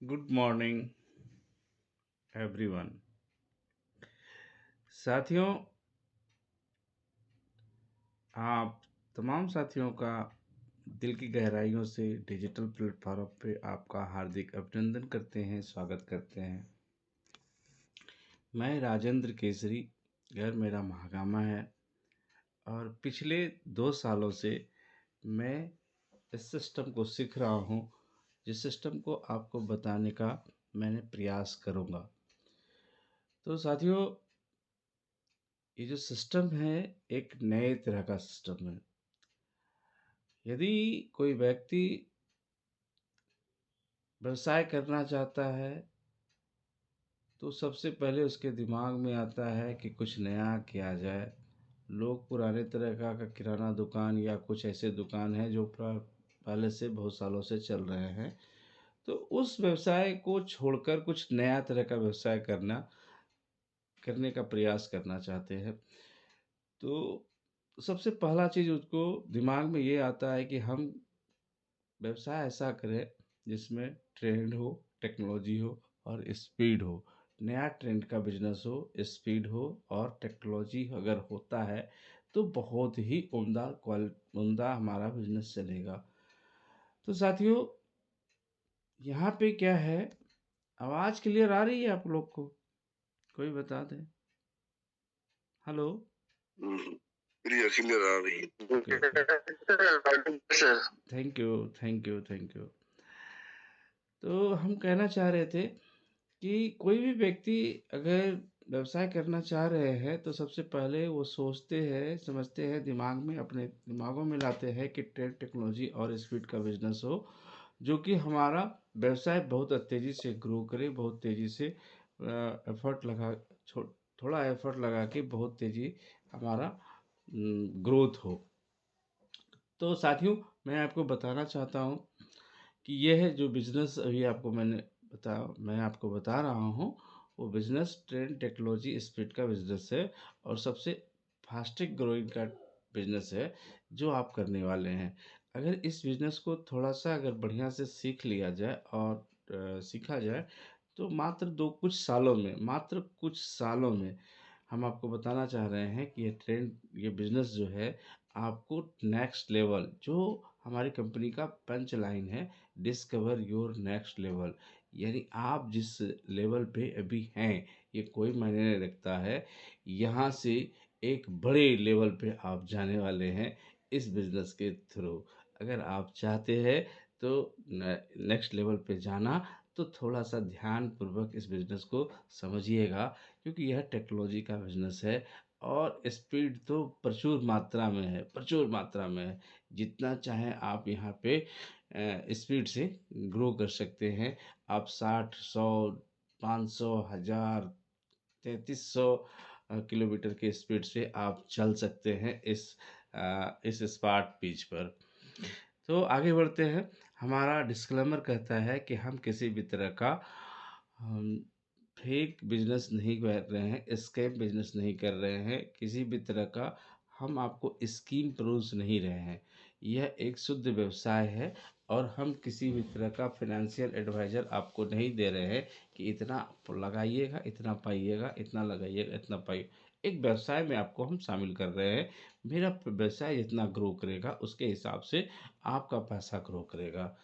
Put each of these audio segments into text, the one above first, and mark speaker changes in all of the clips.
Speaker 1: Good morning everyone. साथियों, आप तमाम साथियों का दिल की गहराइयों से डिजिटल प्लेटफॉर्म पे आपका हार्दिक अभिनंदन करते हैं, स्वागत करते हैं। मैं राजेंद्र केसरी, घर मेरा महागामा है और पिछले 2 सालों से मैं इस सिस्टम को सीख रहा हूँ, जिस सिस्टम को आपको बताने का मैंने प्रयास करूँगा। तो साथियों, ये जो सिस्टम है एक नए तरह का सिस्टम है। यदि कोई व्यक्ति व्यवसाय करना चाहता है तो सबसे पहले उसके दिमाग में आता है कि कुछ नया किया जाए। लोग पुराने तरह का किराना दुकान या कुछ ऐसे दुकान हैं जो पहले से बहुत सालों से चल रहे हैं, तो उस व्यवसाय को छोड़कर कुछ नया तरह का व्यवसाय करने का प्रयास करना चाहते हैं। तो सबसे पहला चीज़ उसको दिमाग में ये आता है कि हम व्यवसाय ऐसा करें जिसमें ट्रेंड हो, टेक्नोलॉजी हो और स्पीड हो। नया ट्रेंड का बिजनेस हो, स्पीड हो और टेक्नोलॉजी अगर होता है तो बहुत ही उम्दा हमारा बिजनेस चलेगा। तो साथियों, यहाँ पे क्या है, आवाज़ क्लियर आ रही है आप लोग को? कोई बता दे। हेलो।
Speaker 2: क्लियर क्लियर आ रही
Speaker 1: ओके ओके।
Speaker 2: है sir.
Speaker 1: Thank you thank you thank you. तो हम कहना चाह रहे थे कि कोई भी व्यक्ति अगर व्यवसाय करना चाह रहे हैं तो सबसे पहले वो सोचते हैं, समझते हैं, दिमाग में अपने दिमागों में लाते हैं कि ट्रेड टेक्नोलॉजी और स्पीड का बिजनेस हो, जो कि हमारा व्यवसाय बहुत तेज़ी से ग्रो करे, बहुत तेज़ी से एफर्ट लगा छो थोड़ा एफर्ट लगा के बहुत तेज़ी हमारा ग्रोथ हो। तो साथियों, मैं आपको बताना चाहता हूँ कि यह जो बिज़नेस अभी मैं आपको बता रहा हूँ, वो बिज़नेस ट्रेंड टेक्नोलॉजी स्पीड का बिज़नेस है और सबसे फास्टेस्ट ग्रोइंग का बिज़नेस है जो आप करने वाले हैं। अगर इस बिज़नेस को थोड़ा-सा अगर बढ़िया से सीख लिया जाए और सीखा जाए तो मात्र कुछ सालों में हम आपको बताना चाह रहे हैं कि ये बिज़नेस जो है आपको नेक्स्ट लेवल, जो हमारी कंपनी का पंच लाइन है, डिस्कवर योर नेक्स्ट लेवल, यानी आप जिस लेवल पे अभी हैं ये कोई मायने नहीं रखता है। यहाँ से एक बड़े लेवल पे आप जाने वाले हैं इस बिज़नेस के थ्रू। अगर आप चाहते हैं तो नेक्स्ट लेवल पे जाना, तो थोड़ा-सा ध्यानपूर्वक इस बिज़नेस को समझिएगा, क्योंकि यह टेक्नोलॉजी का बिज़नेस है और स्पीड तो प्रचुर मात्रा में है, प्रचुर मात्रा में है। जितना चाहें आप यहाँ पे स्पीड से ग्रो कर सकते हैं। आप 60, 100, 500, 1000, 3300 किलोमीटर की स्पीड से आप चल सकते हैं इस स्पार्ट पिच पर। तो आगे बढ़ते हैं। हमारा डिस्क्लेमर कहता है कि हम किसी भी तरह का हम फेक बिजनेस नहीं कर रहे हैं, स्कैम बिजनेस नहीं कर रहे हैं, किसी भी तरह का हम आपको स्कीम परोस नहीं रहे हैं। यह एक शुद्ध व्यवसाय है और हम किसी भी तरह का फाइनेंशियल एडवाइज़र आपको नहीं दे रहे हैं कि इतना लगाइएगा, इतना पाइएगा, इतना लगाइएगा, इतना पाइए। एक व्यवसाय में आपको हम शामिल कर रहे हैं। मेरा व्यवसाय जितना ग्रो करेगा उसके हिसाब से आपका पैसा ग्रो करेगा।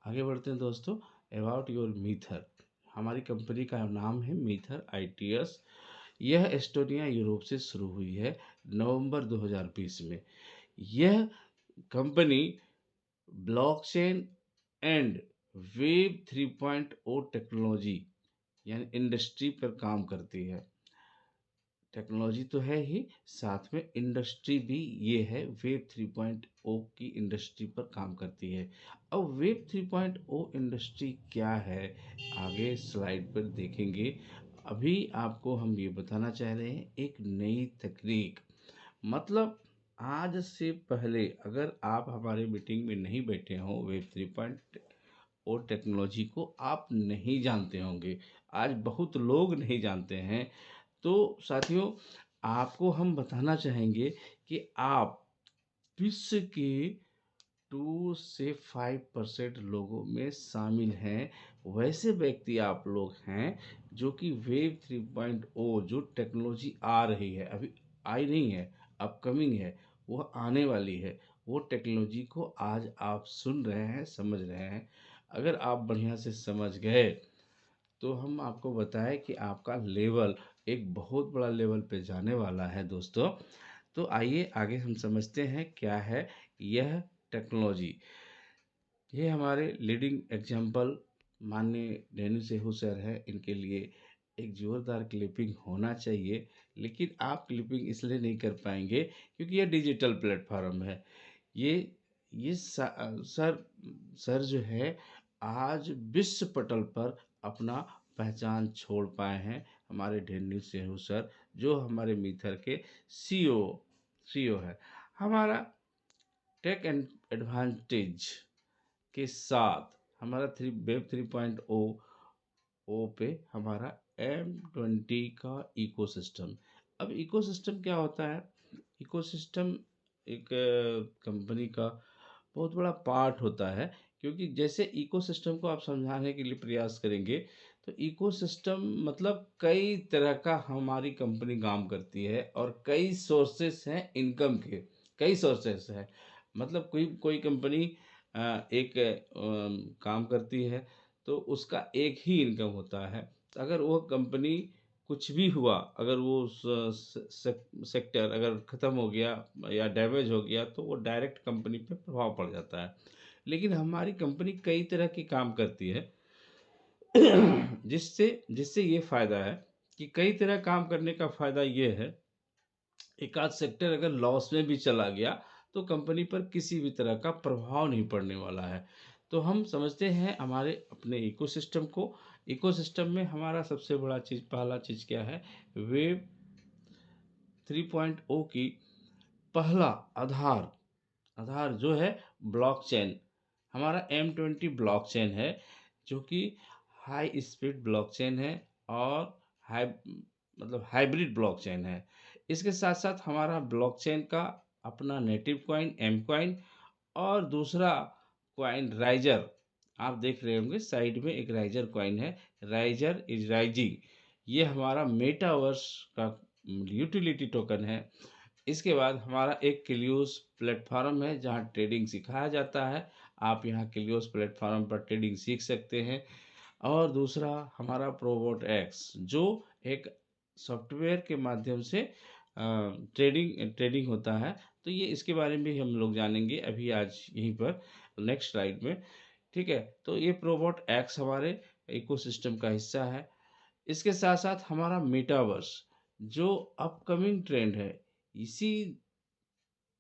Speaker 1: आगे बढ़ते हैं दोस्तों। अबाउट योर मीथर, हमारी कंपनी का नाम है मीथर आईटीएस। यह एस्टोनिया, यूरोप से शुरू हुई है नवंबर 2020 में। यह company blockchain and web 3.0 technology यानी इंडस्ट्री पर काम करती है। टेक्नोलॉजी तो है ही, साथ में इंडस्ट्री भी ये है, वेब 3.0 की इंडस्ट्री पर काम करती है। अब वेब 3.0 इंडस्ट्री क्या है, आगे स्लाइड पर देखेंगे। अभी आपको हम ये बताना चाह रहे हैं एक नई तकनीक, मतलब आज से पहले अगर आप हमारे मीटिंग में नहीं बैठे हों, वेब 3.0 टेक्नोलॉजी को आप नहीं जानते होंगे, आज बहुत लोग नहीं जानते हैं। तो साथियों, आपको हम बताना चाहेंगे कि आप विश्व के 2 से 5% लोगों में शामिल हैं। वैसे व्यक्ति आप लोग हैं जो कि वेब 3.0 जो टेक्नोलॉजी आ रही है, अभी आई नहीं है, अपकमिंग है, वो आने वाली है। वो टेक्नोलॉजी को आज आप सुन रहे हैं, समझ रहे हैं। अगर आप बढ़िया से समझ गए तो हम आपको बताएं कि आपका लेवल एक बहुत बड़ा लेवल पे जाने वाला है दोस्तों। तो आइए आगे हम समझते हैं क्या है यह टेक्नोलॉजी। ये हमारे लीडिंग एग्जाम्पल माननीय रेणु सेहू सर है, इनके लिए एक ज़ोरदार क्लिपिंग होना चाहिए। लेकिन आप क्लिपिंग इसलिए नहीं कर पाएंगे क्योंकि ये डिजिटल प्लेटफॉर्म है। ये सर सर जो है आज विश्व पटल पर अपना पहचान छोड़ पाए हैं। हमारे रेणु सेहू सर जो हमारे मीथर के सीईओ सीईओ है। हमारा टेक एंड एडवांटेज के साथ हमारा वेब 3.0 पे हमारा M20 का इकोसिस्टम। अब इकोसिस्टम क्या होता है? इकोसिस्टम एक कंपनी का बहुत बड़ा पार्ट होता है। क्योंकि जैसे इकोसिस्टम को आप समझाने के लिए प्रयास करेंगे तो इकोसिस्टम मतलब कई तरह का हमारी कंपनी काम करती है और कई सोर्सेस हैं इनकम के। कई सोर्सेस हैं, मतलब कोई कोई कंपनी एक काम करती है तो उसका एक ही इनकम होता है। अगर वो कंपनी कुछ भी हुआ, अगर वो सेक्टर अगर ख़त्म हो गया या डैमेज हो गया तो वो डायरेक्ट कंपनी पे प्रभाव पड़ जाता है। लेकिन हमारी कंपनी कई तरह की काम करती है जिससे जिससे ये फ़ायदा है कि कई तरह काम करने का फ़ायदा ये है, एक आध सेक्टर अगर लॉस में भी चला गया तो कंपनी पर किसी भी तरह का प्रभाव नहीं पड़ने वाला है। तो हम समझते हैं हमारे अपने इकोसिस्टम को। इकोसिस्टम में हमारा सबसे बड़ा चीज़, पहला चीज़ क्या है? वेब 3.0 की पहला आधार आधार जो है ब्लॉकचेन। हमारा M20 ब्लॉकचेन है जो कि हाई स्पीड ब्लॉकचेन है और हाई मतलब हाइब्रिड ब्लॉकचेन है। इसके साथ साथ हमारा ब्लॉकचेन का अपना नेटिव कॉइन एम कॉइन और दूसरा कॉइन राइजर। आप देख रहे होंगे साइड में एक राइजर कॉइन है, राइजर इज राइजिंग। ये हमारा मेटावर्स का यूटिलिटी टोकन है। इसके बाद हमारा एक क्लियोस प्लेटफॉर्म है जहाँ ट्रेडिंग सिखाया जाता है। आप यहाँ क्लियोस प्लेटफॉर्म पर ट्रेडिंग सीख सकते हैं। और दूसरा हमारा प्रोबोट एक्स जो एक सॉफ्टवेयर के माध्यम से ट्रेडिंग ट्रेडिंग होता है। तो ये इसके बारे में भी हम लोग जानेंगे अभी आज यहीं पर नेक्स्ट स्लाइड में। ठीक है, तो ये प्रोबोट एक्स हमारे इकोसिस्टम का हिस्सा है। इसके साथ साथ हमारा मेटावर्स जो अपकमिंग ट्रेंड है, इसी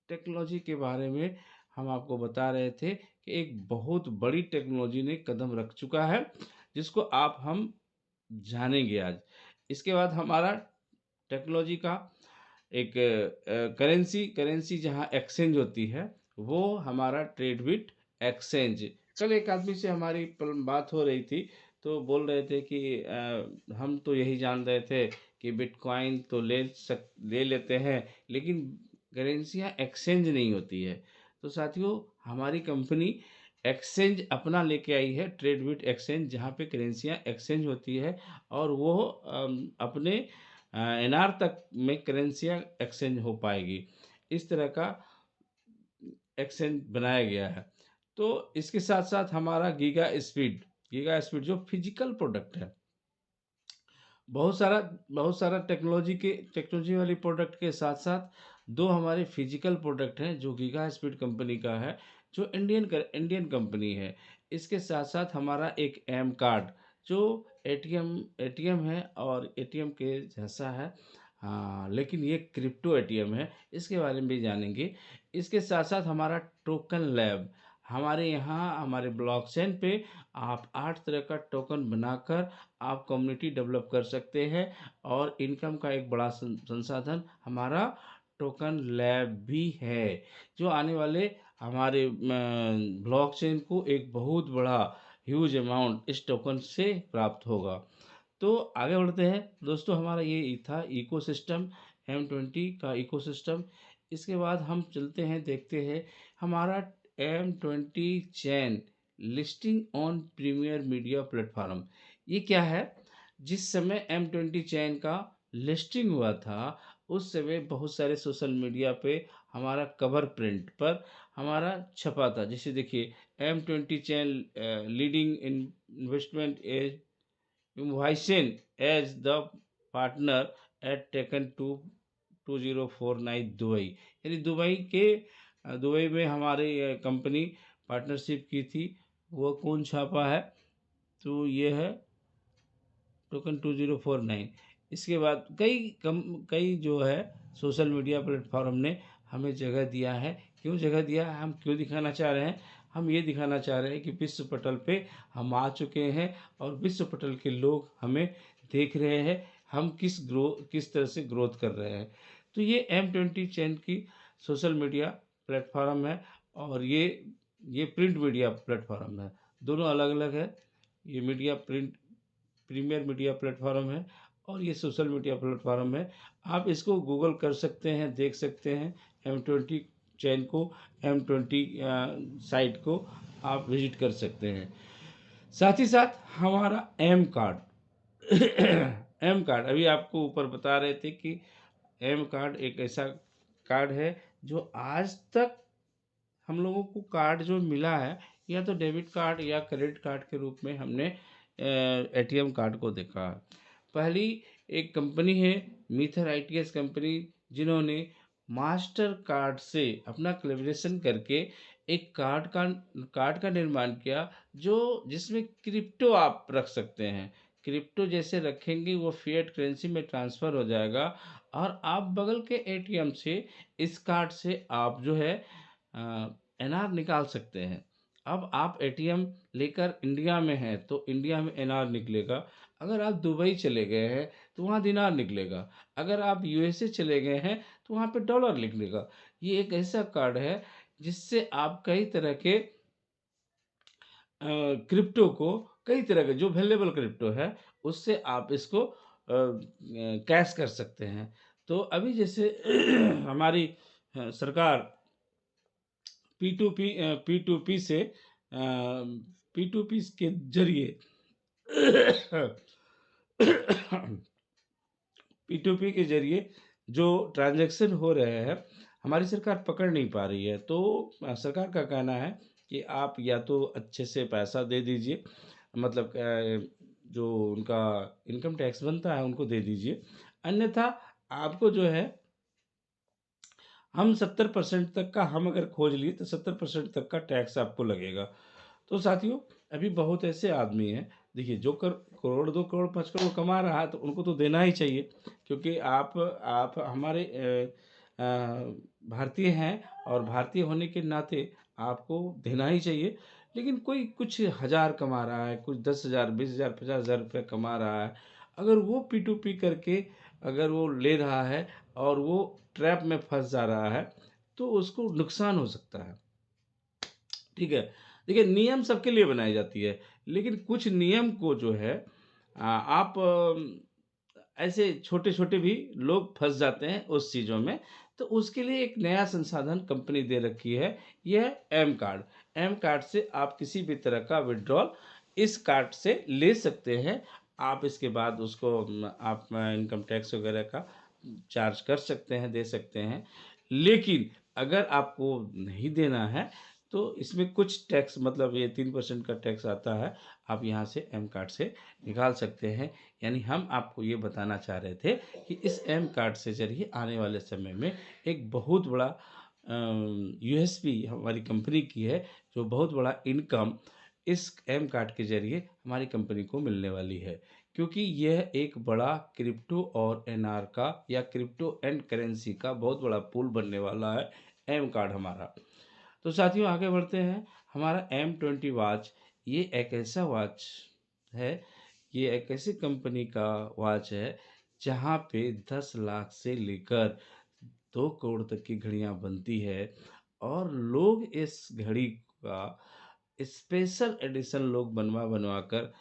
Speaker 1: टेक्नोलॉजी के बारे में हम आपको बता रहे थे कि एक बहुत बड़ी टेक्नोलॉजी ने कदम रख चुका है जिसको आप हम जानेंगे आज। इसके बाद हमारा टेक्नोलॉजी का एक करेंसी करेंसी जहाँ एक्सचेंज होती है वो हमारा ट्रेडबिट एक्सचेंज। कल एक आदमी से हमारी बात हो रही थी तो बोल रहे थे कि हम तो यही जान रहे थे कि बिटकॉइन तो ले लेते हैं लेकिन करेंसियाँ एक्सचेंज नहीं होती है। तो साथियों हमारी कंपनी एक्सचेंज अपना लेके आई है, ट्रेडबिट एक्सचेंज, जहाँ पे करेंसियाँ एक्सचेंज होती है और वो अपने एनआर तक में करेंसियाँ एक्सचेंज हो पाएगी। इस तरह का एक्सचेंज बनाया गया है। तो इसके साथ साथ हमारा गीगा स्पीड जो फिजिकल प्रोडक्ट है, बहुत सारा टेक्नोलॉजी वाली प्रोडक्ट के साथ साथ दो हमारे फिजिकल प्रोडक्ट हैं जो गीगा स्पीड कंपनी का है, जो इंडियन कंपनी है। इसके साथ साथ हमारा एक एम कार्ड जो एटीएम है और एटीएम के जैसा है। हाँ, लेकिन ये क्रिप्टो एटीएम है, इसके बारे में भी जानेंगे। इसके साथ साथ हमारा टोकन लैब, हमारे यहाँ हमारे ब्लॉकचेन पे आप 8 तरह का टोकन बनाकर आप कम्युनिटी डेवलप कर सकते हैं। और इनकम का एक बड़ा संसाधन हमारा टोकन लैब भी है जो आने वाले हमारे ब्लॉकचेन को एक बहुत बड़ा ह्यूज अमाउंट इस टोकन से प्राप्त होगा। तो आगे बढ़ते हैं दोस्तों, हमारा ये था इकोसिस्टम, M20 का इकोसिस्टम। इसके बाद हम चलते हैं, देखते हैं हमारा M20 chain listing on premier media platform. ये क्या है? जिस समय M20 चैन का लिस्टिंग हुआ था, उस समय बहुत सारे सोशल मीडिया पे हमारा कवर प्रिंट पर हमारा छपा था। जैसे देखिए, M20 chain leading in investment as Vycen as the partner at taken to 2049 Dubai. यानी दुबई में हमारी कंपनी पार्टनरशिप की थी। वो कौन छापा है? तो ये है टोकन 2049। इसके बाद कई जो है सोशल मीडिया प्लेटफॉर्म ने हमें जगह दिया है। क्यों जगह दिया है? हम क्यों दिखाना चाह रहे हैं? हम ये दिखाना चाह रहे हैं कि विश्व पटल पे हम आ चुके हैं और विश्व पटल के लोग हमें देख रहे हैं, हम किस तरह से ग्रोथ कर रहे हैं। तो ये M20 चैन की सोशल मीडिया प्लेटफॉर्म है और ये प्रिंट मीडिया प्लेटफॉर्म है। दोनों अलग अलग है। ये media print premier media platform है और ये सोशल मीडिया प्लेटफॉर्म है। आप इसको गूगल कर सकते हैं, देख सकते हैं। M20 चैन को, M20 साइट को आप विजिट कर सकते हैं। साथ ही साथ हमारा एम कार्ड एम कार्ड अभी आपको ऊपर बता रहे थे कि एम कार्ड एक ऐसा कार्ड है जो आज तक हम लोगों को कार्ड जो मिला है, या तो डेबिट कार्ड या क्रेडिट कार्ड के रूप में हमने एटीएम कार्ड को देखा। पहली एक कंपनी है मीथर आईटीएस कंपनी, जिन्होंने मास्टर कार्ड से अपना कोलैबोरेशन करके एक कार्ड का निर्माण किया, जो जिसमें क्रिप्टो आप रख सकते हैं। क्रिप्टो जैसे रखेंगे वो फिएट करेंसी में ट्रांसफ़र हो जाएगा और आप बगल के एटीएम से इस कार्ड से आप जो है एनआर निकाल सकते हैं। अब आप एटीएम लेकर इंडिया में हैं तो इंडिया में एनआर निकलेगा। अगर आप दुबई चले गए हैं तो वहाँ दिनार निकलेगा। अगर आप यूएसए चले गए हैं तो वहाँ पे डॉलर निकलेगा। ये एक ऐसा कार्ड है जिससे आप कई तरह के क्रिप्टो को, कई तरह के जो वैल्यूएबल क्रिप्टो है, उससे आप इसको कैश कर सकते हैं। तो अभी जैसे हमारी सरकार पी2पी से पी2पी के जरिए पी2पी के जरिए जो ट्रांजैक्शन हो रहे हैं, हमारी सरकार पकड़ नहीं पा रही है। तो सरकार का कहना है कि आप या तो अच्छे से पैसा दे दीजिए, मतलब जो उनका इनकम टैक्स बनता है उनको दे दीजिए, अन्यथा आपको जो है हम 70% तक का, हम अगर खोज लिए तो 70% तक का टैक्स आपको लगेगा। तो साथियों, अभी बहुत ऐसे आदमी हैं, देखिए जो करोड़ 2 करोड़ 5 करोड़ कमा रहा है तो उनको तो देना ही चाहिए, क्योंकि आप हमारे भारतीय हैं और भारतीय होने के नाते आपको देना ही चाहिए। लेकिन कोई कुछ हज़ार कमा रहा है, कुछ 10,000 20,000 50,000 रुपये कमा रहा है, अगर वो पी2पी करके अगर वो ले रहा है और वो ट्रैप में फंस जा रहा है, तो उसको नुकसान हो सकता है। ठीक है। देखिए, नियम सबके लिए बनाई जाती है, लेकिन कुछ नियम को जो है आप ऐसे छोटे-छोटे भी लोग फँस जाते हैं उस चीज़ों में, तो उसके लिए एक नया संसाधन कंपनी दे रखी है, ये है एम कार्ड। एम कार्ड से आप किसी भी तरह का विथड्रॉल इस कार्ड से ले सकते हैं। आप इसके बाद उसको आप इनकम टैक्स वगैरह का चार्ज कर सकते हैं, दे सकते हैं। लेकिन अगर आपको नहीं देना है, तो इसमें कुछ टैक्स, मतलब ये 3% का टैक्स आता है, आप यहाँ से एम कार्ड से निकाल सकते हैं। यानी हम आपको ये बताना चाह रहे थे कि इस एम कार्ड से ज़रिए आने वाले समय में एक बहुत बड़ा यूएसपी हमारी कंपनी की है, जो बहुत बड़ा इनकम इस एम कार्ड के ज़रिए हमारी कंपनी को मिलने वाली है। क्योंकि यह एक बड़ा क्रिप्टो और एनआर का, या क्रिप्टो एंड करेंसी का बहुत बड़ा पूल बनने वाला है एम कार्ड हमारा। तो साथियों, आगे बढ़ते हैं। हमारा M20 वॉच, ये एक ऐसा वॉच है, ये एक ऐसी कंपनी का वॉच है जहाँ पे 10 लाख से लेकर 2 करोड़ तक की घड़ियाँ बनती है और लोग इस घड़ी का स्पेशल एडिशन लोग बनवा कर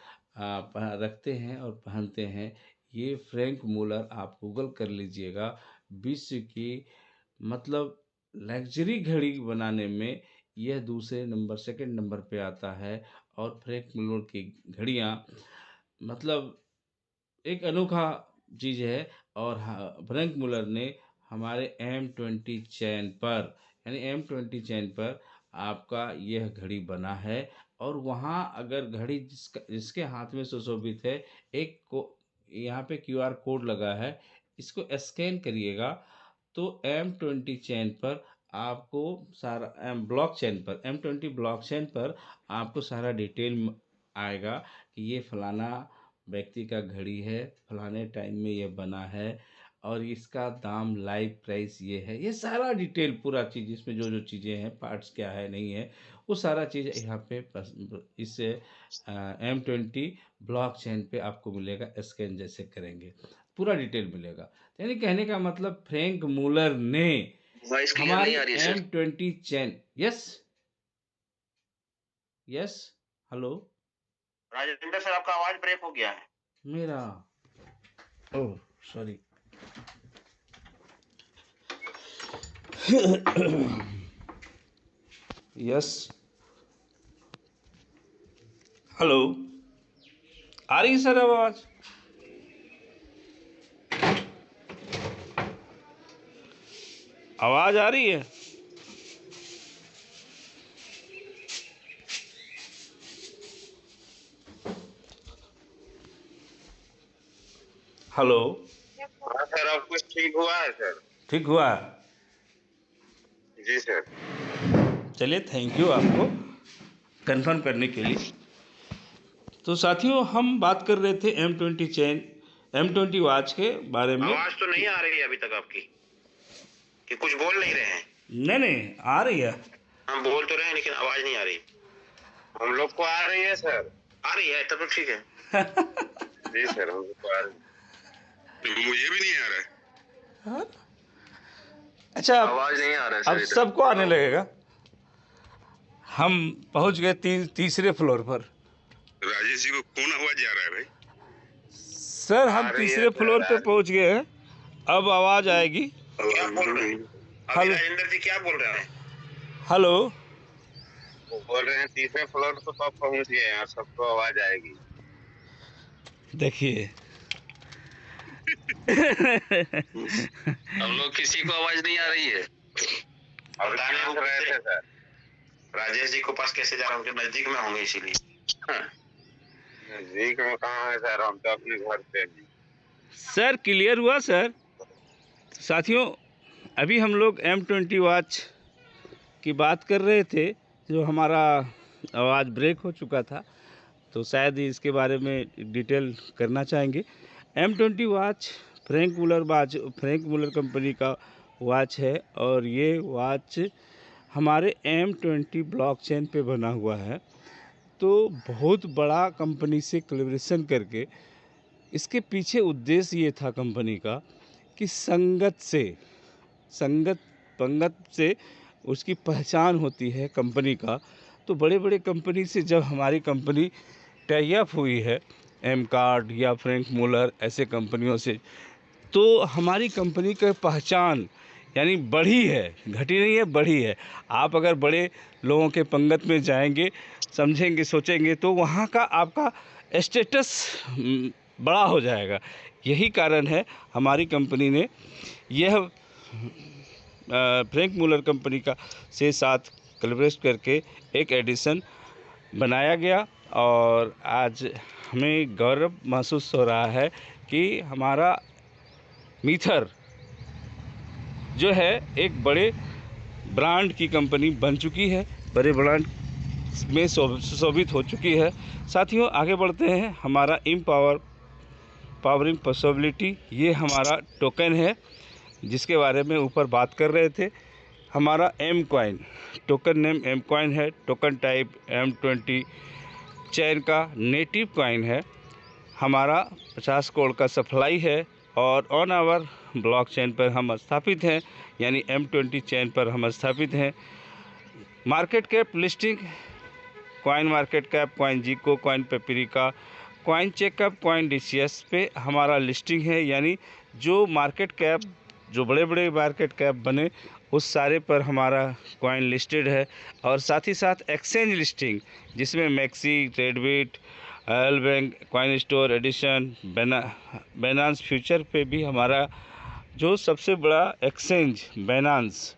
Speaker 1: रखते हैं और पहनते हैं। ये फ्रैंक मूलर, आप गूगल कर लीजिएगा, विश्व की मतलब लग्ज़री घड़ी बनाने में यह दूसरे नंबर सेकंड नंबर पे आता है। और फ्रैंक मुलर की घड़ियाँ मतलब एक अनोखा चीज़ है। और फ्रैंक मुलर ने हमारे M20 चैन पर यानी M20 चैन पर आपका यह घड़ी बना है। और वहाँ अगर घड़ी जिसके हाथ में सुशोभित है, एक को यहाँ पे QR कोड लगा है, इसको स्कैन करिएगा तो M20 चैन पर आपको सारा M20 ब्लॉकचेन पर आपको सारा डिटेल आएगा कि ये फलाना व्यक्ति का घड़ी है, फलाने टाइम में ये बना है और इसका दाम लाइव प्राइस ये है। ये सारा डिटेल पूरा चीज़ इसमें जो चीज़ें हैं, पार्ट्स क्या है नहीं है, वो सारा चीज़ यहाँ पे इस M20 ब्लॉकचेन पे आपको मिलेगा। स्कैन जैसे करेंगे पूरा डिटेल मिलेगा। यानी कहने का मतलब फ्रैंक मुलर ने
Speaker 2: वॉइस क्लियर नहीं
Speaker 1: हमारी
Speaker 2: आ रही है सर।
Speaker 1: M20 चैन। Yes yes hello.
Speaker 2: Rajendra sir, आपका आवाज ब्रेक हो गया है।
Speaker 1: मेरा ओह सॉरी। Yes hello. आ रही है सर आवाज? आवाज आ रही है? हेलो।
Speaker 2: हाँ सर, अब कुछ ठीक हुआ है सर।
Speaker 1: ठीक हुआ?
Speaker 2: जी सर।
Speaker 1: चलिए थैंक यू आपको कंफर्म करने के लिए। तो साथियों हम बात कर रहे थे M20 चैन M20 वॉच के बारे में।
Speaker 2: आवाज तो नहीं आ रही है अभी तक आपकी, कि कुछ बोल नहीं रहे हैं?
Speaker 1: नहीं नहीं आ रही है।
Speaker 2: हम बोल तो रहे हैं लेकिन आवाज नहीं आ रही। हम लोग को आ रही है सर। आ रही है तब तो ठीक है। जी सर, हम लोग को आ रही है। मुझे भी नहीं आ रहा है।
Speaker 1: हाँ? अच्छा
Speaker 2: आवाज नहीं आ रहा है
Speaker 1: अब
Speaker 2: सर इधर।
Speaker 1: सबको आने लगेगा। हम पहुंच गए तीसरे फ्लोर पर।
Speaker 2: राजेश जी को कौन आवाज जा रहा है भाई?
Speaker 1: सर हम
Speaker 2: आ रही है
Speaker 1: तीसरे
Speaker 2: सर,
Speaker 1: फ्लोर
Speaker 2: आ
Speaker 1: पे
Speaker 2: रही
Speaker 1: पहुंच गए हैं। अब आवाज आएगी।
Speaker 2: है। क्या बोल रहे हैं अभी
Speaker 1: हेलो
Speaker 2: राजेंद्र जी, क्या बोल रहे हैं?
Speaker 1: हेलो।
Speaker 2: वो बोल रहे हैं तीसरे फ्लोर पे कब पहुंच गए हैं और सबको आवाज आएगी।
Speaker 1: देखिए
Speaker 2: हम लोग किसी को आवाज नहीं आ रही है। अब बताने वो रहे थे सर। राजेश जी को पास कैसे जा रहा हूँ? उनके नजदीक में होंगे इसीलिए। नजदीक में कहाँ है सर, हम तो अपने घर पे हैं।
Speaker 1: सर क्लियर हुआ सर? साथियों अभी हम लोग M20 वॉच की बात कर रहे थे, जो हमारा आवाज़ ब्रेक हो चुका था, तो शायद ही इसके बारे में डिटेल करना चाहेंगे। M20 वॉच फ्रैंक मुलर कंपनी का वॉच है और ये वॉच हमारे M20 ब्लॉकचेन पे बना हुआ है। तो बहुत बड़ा कंपनी से कोलैबोरेशन करके इसके पीछे उद्देश्य ये था कंपनी का कि संगत पंगत से उसकी पहचान होती है कंपनी का। तो बड़े बड़े कंपनी से जब हमारी कंपनी टाई अप हुई है, एम कार्ड या फ्रैंक मुलर ऐसे कंपनियों से, तो हमारी कंपनी का पहचान यानी बढ़ी है, घटी नहीं है, बढ़ी है। आप अगर बड़े लोगों के पंगत में जाएंगे, समझेंगे, सोचेंगे तो वहाँ का आपका स्टेटस बड़ा हो जाएगा। यही कारण है हमारी कंपनी ने यह फ्रैंक मुलर कंपनी का से साथ कोलैबोरेट करके एक एडिशन बनाया गया। और आज हमें गौरव महसूस हो रहा है कि हमारा मीथर जो है एक बड़े ब्रांड की कंपनी बन चुकी है, बड़े ब्रांड में सुशोभित हो चुकी है। साथियों आगे बढ़ते हैं। हमारा पावरिंग पॉसिबिलिटी, ये हमारा टोकन है जिसके बारे में ऊपर बात कर रहे थे। हमारा M coin, token name M coin है, टोकन टाइप M20 चैन का नेटिव कॉइन है। हमारा 50 करोड़ का सप्लाई है और ऑन आवर ब्लॉकचेन पर हम स्थापित हैं, यानी M20 चैन पर हम स्थापित हैं। Market cap listing CoinMarketCap, CoinGecko, CoinPaprika, CoinCheckup, coin DCS पे हमारा लिस्टिंग है। यानी जो मार्केट कैप, जो बड़े बड़े मार्केट कैप बने उस सारे पर हमारा कॉइन लिस्टेड है। और साथ ही साथ एक्सचेंज लिस्टिंग जिसमें मैक्सी, Tradebit, LBank, CoinStore, एडिशन, बैनांस फ्यूचर पे भी हमारा जो सबसे बड़ा एक्सचेंज बैनांस,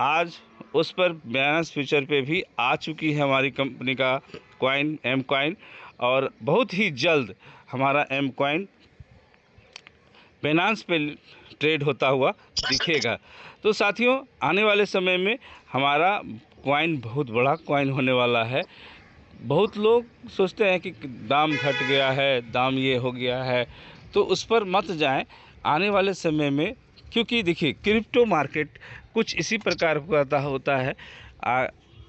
Speaker 1: आज उस पर बैनांस फ्यूचर पे भी आ चुकी है हमारी कंपनी का कॉइन, एम कॉइन। और बहुत ही जल्द हमारा एम कॉइन बैनांस पे ट्रेड होता हुआ दिखेगा। तो साथियों, आने वाले समय में हमारा कॉइन बहुत बड़ा कॉइन होने वाला है। बहुत लोग सोचते हैं कि दाम घट गया है, दाम ये हो गया है, तो उस पर मत जाएं आने वाले समय में, क्योंकि देखिए क्रिप्टो मार्केट कुछ इसी प्रकार का होता है।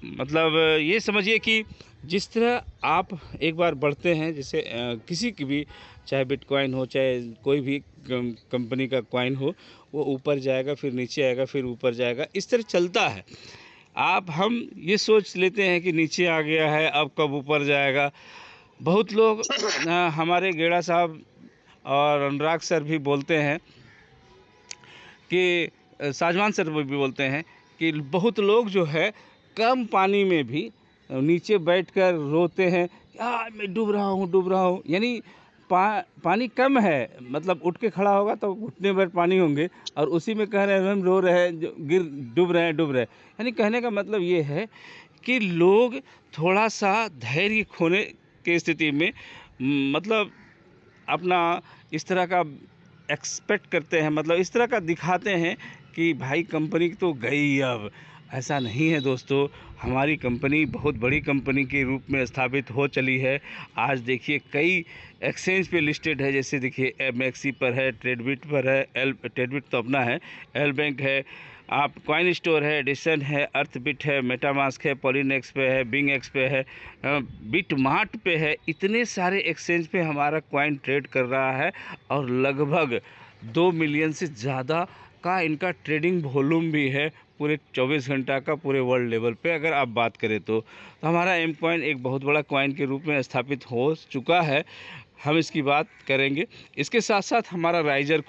Speaker 1: मतलब ये समझिए कि जिस तरह आप एक बार बढ़ते हैं, जैसे किसी की भी, चाहे बिटकॉइन हो, चाहे कोई भी कंपनी का कॉइन हो, वो ऊपर जाएगा, फिर नीचे आएगा, फिर ऊपर जाएगा, इस तरह चलता है। हम ये सोच लेते हैं कि नीचे आ गया है, अब कब ऊपर जाएगा। बहुत लोग हमारे गेड़ा साहब और अनुराग सर भी बोलते हैं कि साजवान सर भी बोलते हैं कि बहुत लोग जो है कम पानी में भी नीचे बैठकर रोते हैं, यार मैं डूब रहा हूँ, डूब रहा हूँ। यानी पानी कम है, मतलब उठ के खड़ा होगा तो घुटने भर पानी होंगे, और उसी में कह रहे हैं हम रो रहे हैं, डूब रहे हैं, डूब रहे हैं। यानी कहने का मतलब ये है कि लोग थोड़ा सा धैर्य खोने की स्थिति में, मतलब अपना इस तरह का एक्सपेक्ट करते हैं, मतलब इस तरह का दिखाते हैं कि भाई कंपनी तो गई अब। ऐसा नहीं है दोस्तों, हमारी कंपनी बहुत बड़ी कंपनी के रूप में स्थापित हो चली है। आज देखिए कई एक्सचेंज पे लिस्टेड है, जैसे देखिए मैक्सी पर है, ट्रेडबिट पर है, ट्रेडबिट तो अपना है, एल बैंक है, आप कॉइन स्टोर है, एडिशन है, अर्थबिट है, मेटामास्क है, पॉलीनेक्स पे है, बिंग एक्स पे है, बिटमार्ट पे है। इतने सारे एक्सचेंज पे हमारा कॉइन ट्रेड कर रहा है, और लगभग 2 मिलियन से ज़्यादा का इनका ट्रेडिंग वॉल्यूम भी है पूरे 24 घंटा का, पूरे वर्ल्ड लेवल पे अगर आप बात करें तो हमारा एम कॉइन एक बहुत बड़ा कॉइन के रूप में स्थापित हो चुका है। हम इसकी बात करेंगे। इसके साथ साथ हमारा राइजर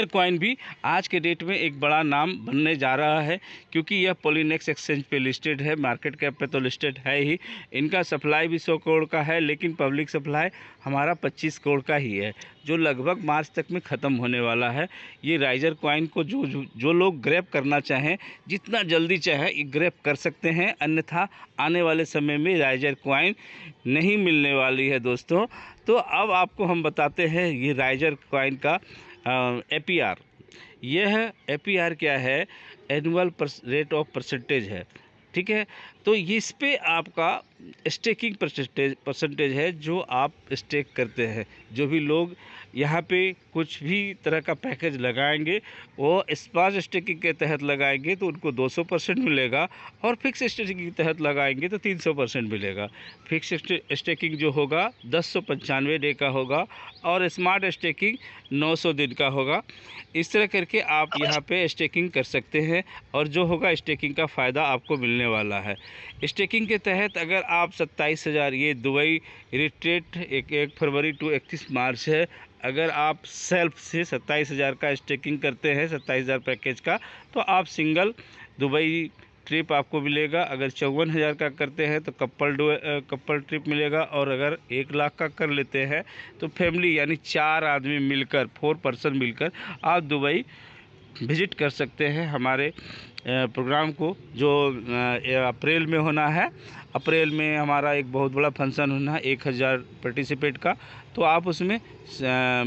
Speaker 1: कॉइन भी आज के डेट में एक बड़ा नाम बनने जा रहा है, क्योंकि यह पॉलीनेक्स एक्सचेंज पे लिस्टेड है, मार्केट कैप पे तो लिस्टेड है ही। इनका सप्लाई भी 100 करोड़ का है, लेकिन पब्लिक सप्लाई हमारा 25 करोड़ का ही है, जो लगभग मार्च तक में ख़त्म होने वाला है। ये राइजर कॉइन को जो लोग ग्रैब करना चाहें, जितना जल्दी चाहे ये ग्रैब कर सकते हैं, अन्यथा आने वाले समय में राइजर कॉइन नहीं मिलने वाली है दोस्तों। तो अब आपको हम बताते हैं ये राइजर कॉइन का APR। यह APR क्या है? एनुअल रेट ऑफ परसेंटेज है, ठीक है। तो इस पे आपका स्टेकिंग परसेंटेज है, जो आप स्टेक करते हैं। जो भी लोग यहाँ पे कुछ भी तरह का पैकेज लगाएंगे, वो स्मार्ट स्टेकिंग के तहत लगाएंगे तो उनको 200% मिलेगा, और फिक्स स्टेकिंग के तहत लगाएंगे तो 300% मिलेगा। फिक्स स्टेकिंग जो होगा 1095 डे का होगा, और स्मार्ट स्टेकिंग 900 दिन का होगा। इस तरह करके आप यहाँ पे स्टेकिंग कर सकते हैं, और जो होगा स्टेकिंग का फ़ायदा आपको मिलने वाला है। स्टेकिंग के तहत अगर आप 27,000, ये दुबई रिट्रीट 1 फरवरी टू 31 मार्च है, अगर आप सेल्फ से 27,000 का स्टेकिंग करते हैं, 27,000 पैकेज का, तो आप सिंगल दुबई ट्रिप आपको मिलेगा। अगर 54,000 का करते हैं तो कपल ट्रिप मिलेगा, और अगर 1 लाख का कर लेते हैं तो फैमिली यानी 4 आदमी मिलकर, 4 पर्सन मिलकर आप दुबई विज़िट कर सकते हैं हमारे प्रोग्राम को, जो अप्रैल में होना है। अप्रैल में हमारा एक बहुत बड़ा फंक्शन होना है, 1000 पार्टिसिपेट का, तो आप उसमें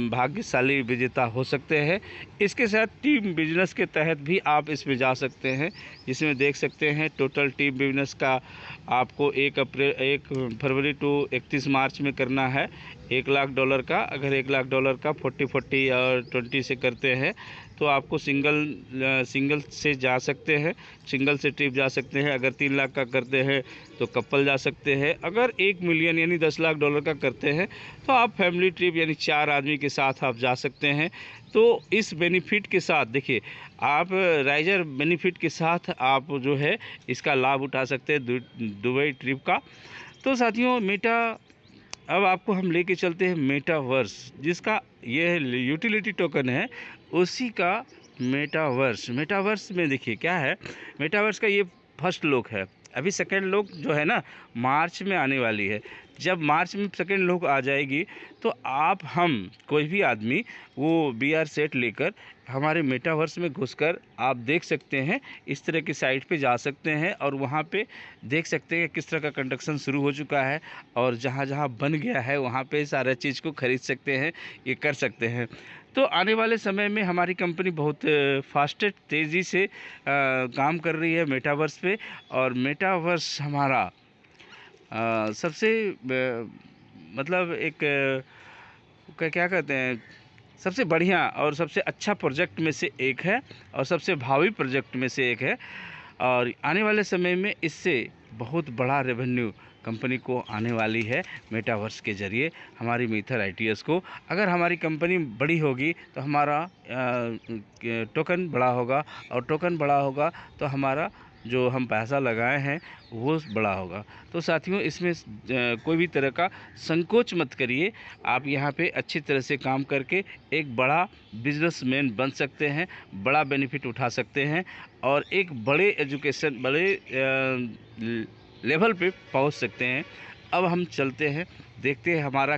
Speaker 1: भाग्यशाली विजेता हो सकते हैं। इसके साथ टीम बिजनेस के तहत भी आप इसमें जा सकते हैं, जिसमें देख सकते हैं टोटल टीम बिजनेस का आपको 1 फरवरी टू 31 मार्च में करना है $1 लाख का। अगर $1 लाख का 40 और 20 से करते हैं तो आपको सिंगल से जा सकते हैं, सिंगल से ट्रिप जा सकते हैं। अगर 3 लाख का करते हैं तो कपल जा सकते हैं। अगर 1 मिलियन यानी $10 लाख का करते हैं तो आप फैमिली ट्रिप यानी 4 आदमी के साथ आप जा सकते हैं। तो इस बेनिफिट के साथ देखिए, आप राइजर बेनिफिट के साथ आप जो है इसका लाभ उठा सकते हैं दुबई ट्रिप का। तो साथियों, अब आपको हम लेके चलते हैं मेटावर्स, जिसका ये यूटिलिटी टोकन है, उसी का मेटावर्स। मेटावर्स में देखिए क्या है, मेटावर्स का ये फर्स्ट लुक है। अभी सेकेंड लुक जो है ना मार्च में आने वाली है। जब मार्च में सेकेंड लुक आ जाएगी तो आप हम कोई भी आदमी वो VR सेट लेकर हमारे मेटावर्स में घुसकर आप देख सकते हैं, इस तरह की साइट पे जा सकते हैं और वहाँ पे देख सकते हैं किस तरह का कंस्ट्रक्शन शुरू हो चुका है और जहाँ जहाँ बन गया है वहाँ पे सारा चीज़ को ख़रीद सकते हैं, ये कर सकते हैं। तो आने वाले समय में हमारी कंपनी बहुत फास्टेस्ट तेज़ी से काम कर रही है मेटावर्स पे। और मेटावर्स हमारा सबसे मतलब एक क्या कहते हैं, सबसे बढ़िया और सबसे अच्छा प्रोजेक्ट में से एक है और सबसे भावी प्रोजेक्ट में से एक है। और आने वाले समय में इससे बहुत बड़ा रेवेन्यू कंपनी को आने वाली है मेटावर्स के ज़रिए हमारी मीथर ITS को। अगर हमारी कंपनी बड़ी होगी तो हमारा टोकन बड़ा होगा और टोकन बड़ा होगा तो हमारा जो हम पैसा लगाए हैं वो बड़ा होगा। तो साथियों इसमें कोई भी तरह का संकोच मत करिए। आप यहाँ पे अच्छी तरह से काम करके एक बड़ा बिजनेसमैन बन सकते हैं, बड़ा बेनिफिट उठा सकते हैं और एक बड़े एजुकेशन बड़े लेवल पे पहुँच सकते हैं। अब हम चलते हैं, देखते हैं हमारा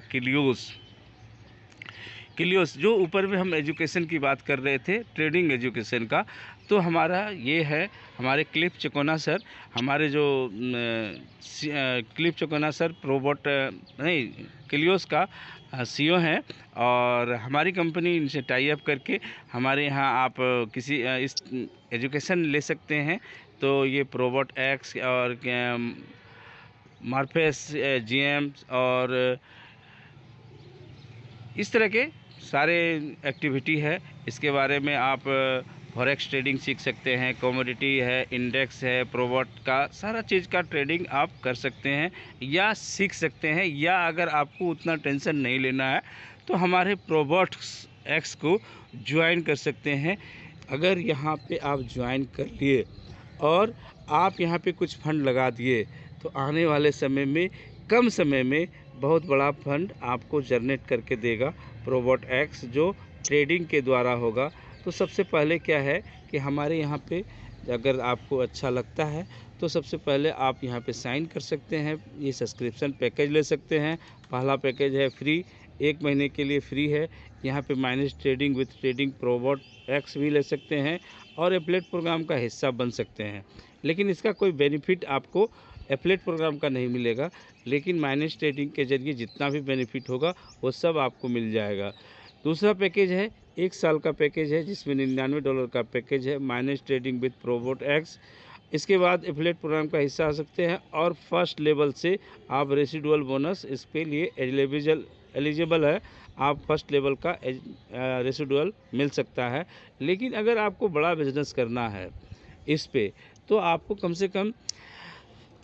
Speaker 1: किलियोस जो ऊपर में हम एजुकेशन की बात कर रहे थे, ट्रेडिंग एजुकेशन का। तो हमारा ये है, हमारे क्लिफ चकोना सर, हमारे जो क्लिफ चकोना सर प्रोबोट नहीं किलियोस का CEO हैं और हमारी कंपनी इनसे टाई अप करके हमारे यहाँ आप किसी इस एजुकेशन ले सकते हैं। तो ये प्रोबोट X और मार्फेस GM और इस तरह के सारे एक्टिविटी है। इसके बारे में आप फॉरेक्स ट्रेडिंग सीख सकते हैं, कमोडिटी है, इंडेक्स है, प्रोबोट का सारा चीज़ का ट्रेडिंग आप कर सकते हैं या सीख सकते हैं। या अगर आपको उतना टेंशन नहीं लेना है तो हमारे प्रोबोट्स X को ज्वाइन कर सकते हैं। अगर यहाँ पे आप ज्वाइन कर लिए और आप यहाँ पे कुछ फंड लगा दिए तो आने वाले समय में कम समय में बहुत बड़ा फंड आपको जनरेट करके देगा प्रोबोट X, जो ट्रेडिंग के द्वारा होगा। तो सबसे पहले क्या है कि हमारे यहाँ पे अगर आपको अच्छा लगता है तो सबसे पहले आप यहाँ पे साइन कर सकते हैं, ये सब्सक्रिप्शन पैकेज ले सकते हैं। पहला पैकेज है फ्री, 1 महीने के लिए फ्री है। यहाँ पे minus trading with trading Probot X भी ले सकते हैं और एफिलिएट प्रोग्राम का हिस्सा बन सकते हैं। लेकिन इसका कोई बेनिफिट आपको एफिलिएट प्रोग्राम का नहीं मिलेगा, लेकिन माइनस ट्रेडिंग के ज़रिए जितना भी बेनिफिट होगा वो सब आपको मिल जाएगा। दूसरा पैकेज है 1 साल का पैकेज है जिसमें $99 का पैकेज है, माइनस ट्रेडिंग विथ प्रोबोट X। इसके बाद एफिलिएट प्रोग्राम का हिस्सा आ सकते हैं और फर्स्ट लेवल से आप रेसिडुअल बोनस इसके लिए एलिजिबल है, आप फर्स्ट लेवल का रेसिडुअल मिल सकता है। लेकिन अगर आपको बड़ा बिजनेस करना है इस पे तो आपको कम से कम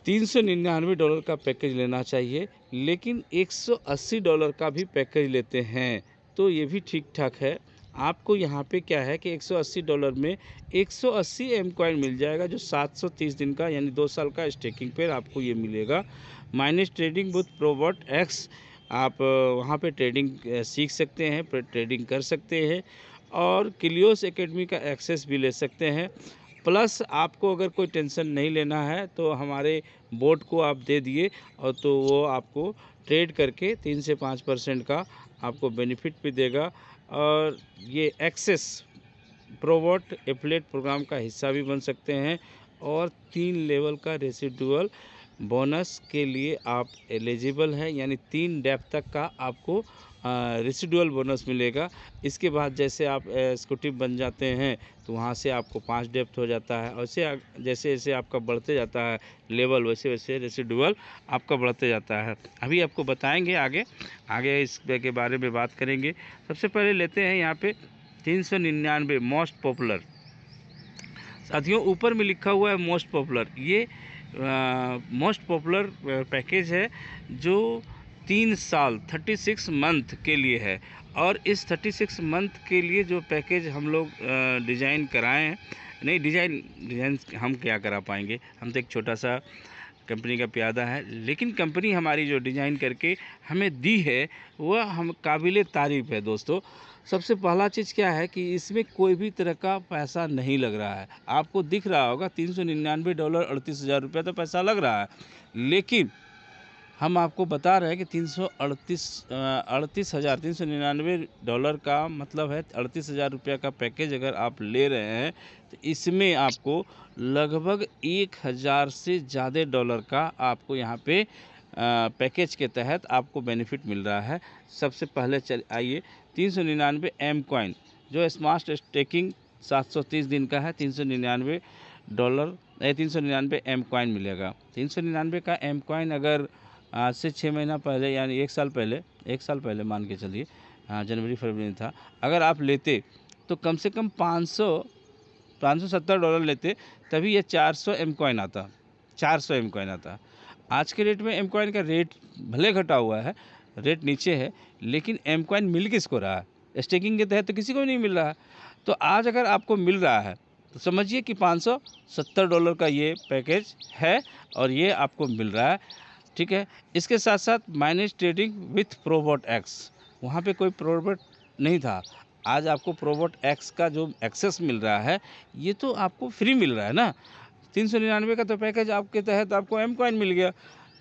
Speaker 1: $399 का पैकेज लेना चाहिए। लेकिन $180 का भी पैकेज लेते हैं तो ये भी ठीक ठाक है। आपको यहाँ पे क्या है कि $180 में 180 M कॉइन मिल जाएगा जो 730 दिन का यानी 2 साल का स्टेकिंग पर आपको ये मिलेगा। माइनस ट्रेडिंग विथ प्रोबोट X, आप वहाँ पे ट्रेडिंग सीख सकते हैं, ट्रेडिंग कर सकते हैं और किलियोस एकेडमी का एक्सेस भी ले सकते हैं। प्लस आपको अगर कोई टेंशन नहीं लेना है तो हमारे बोर्ड को आप दे दिए और तो वो आपको ट्रेड करके 3 से 5% का आपको बेनिफिट भी देगा। और ये एक्सेस प्रोबोट एफिलिएट प्रोग्राम का हिस्सा भी बन सकते हैं और 3 लेवल का रेसिडुअल बोनस के लिए आप एलिजिबल हैं, यानी 3 डेप्थ तक का आपको रेसिडुअल बोनस मिलेगा। इसके बाद जैसे आप एक्जीक्यूटिव बन जाते हैं तो वहाँ से आपको 5 डेप्थ हो जाता है और जैसे जैसे आपका बढ़ते जाता है लेवल वैसे वैसे रेसिडुअल आपका बढ़ते जाता है। अभी आपको बताएंगे आगे इसके बारे में बात करेंगे। सबसे पहले लेते हैं यहाँ पे 399 मोस्ट पॉपुलर। साथियों ऊपर में लिखा हुआ है मोस्ट पॉपुलर, ये मोस्ट पॉपुलर पैकेज है जो 3 साल 36 मंथ के लिए है। और इस 36 मंथ के लिए जो पैकेज हम लोग डिज़ाइन कराएँ हैं, नहीं डिज़ाइन हम क्या करा पाएंगे, हम तो एक छोटा सा कंपनी का प्यादा है, लेकिन कंपनी हमारी जो डिज़ाइन करके हमें दी है वह हम काबिल तारीफ़ है दोस्तों। सबसे पहला चीज़ क्या है कि इसमें कोई भी तरह का पैसा नहीं लग रहा है। आपको दिख रहा होगा $399 $38,000 तो पैसा लग रहा है, लेकिन हम आपको बता रहे हैं कि 38,399 डॉलर का मतलब है $38,000 का पैकेज अगर आप ले रहे हैं तो इसमें आपको लगभग 1,000 से ज़्यादा डॉलर का आपको यहाँ पे पैकेज के तहत आपको बेनिफिट मिल रहा है। सबसे पहले आइए 399 एम कॉइन जो स्मार्ट स्टेकिंग 730 दिन का है, $399 एम कॉइन मिलेगा। 399 का एम कॉइन अगर आज से 6 महीना पहले यानी 1 साल पहले मान के चलिए, जनवरी फरवरी में था, अगर आप लेते तो कम से कम $570 लेते तभी ये 400 एम कॉइन आता, 400 एम कॉइन आता। आज के रेट में एम कॉइन का रेट भले घटा हुआ है, रेट नीचे है, लेकिन एम कॉइन मिल किसको रहा है? स्टेकिंग के तहत तो किसी को नहीं मिल रहा है। तो आज अगर आपको मिल रहा है तो समझिए कि $570 का ये पैकेज है और ये आपको मिल रहा है, ठीक है। इसके साथ साथ मैनेज ट्रेडिंग विथ प्रोबोट एक्स, वहाँ पे कोई प्रोबोट नहीं था, आज आपको प्रोबोट एक्स का जो एक्सेस मिल रहा है ये तो आपको फ्री मिल रहा है ना। 399 का तो पैकेज आपके तहत आपको एम कॉइन मिल गया,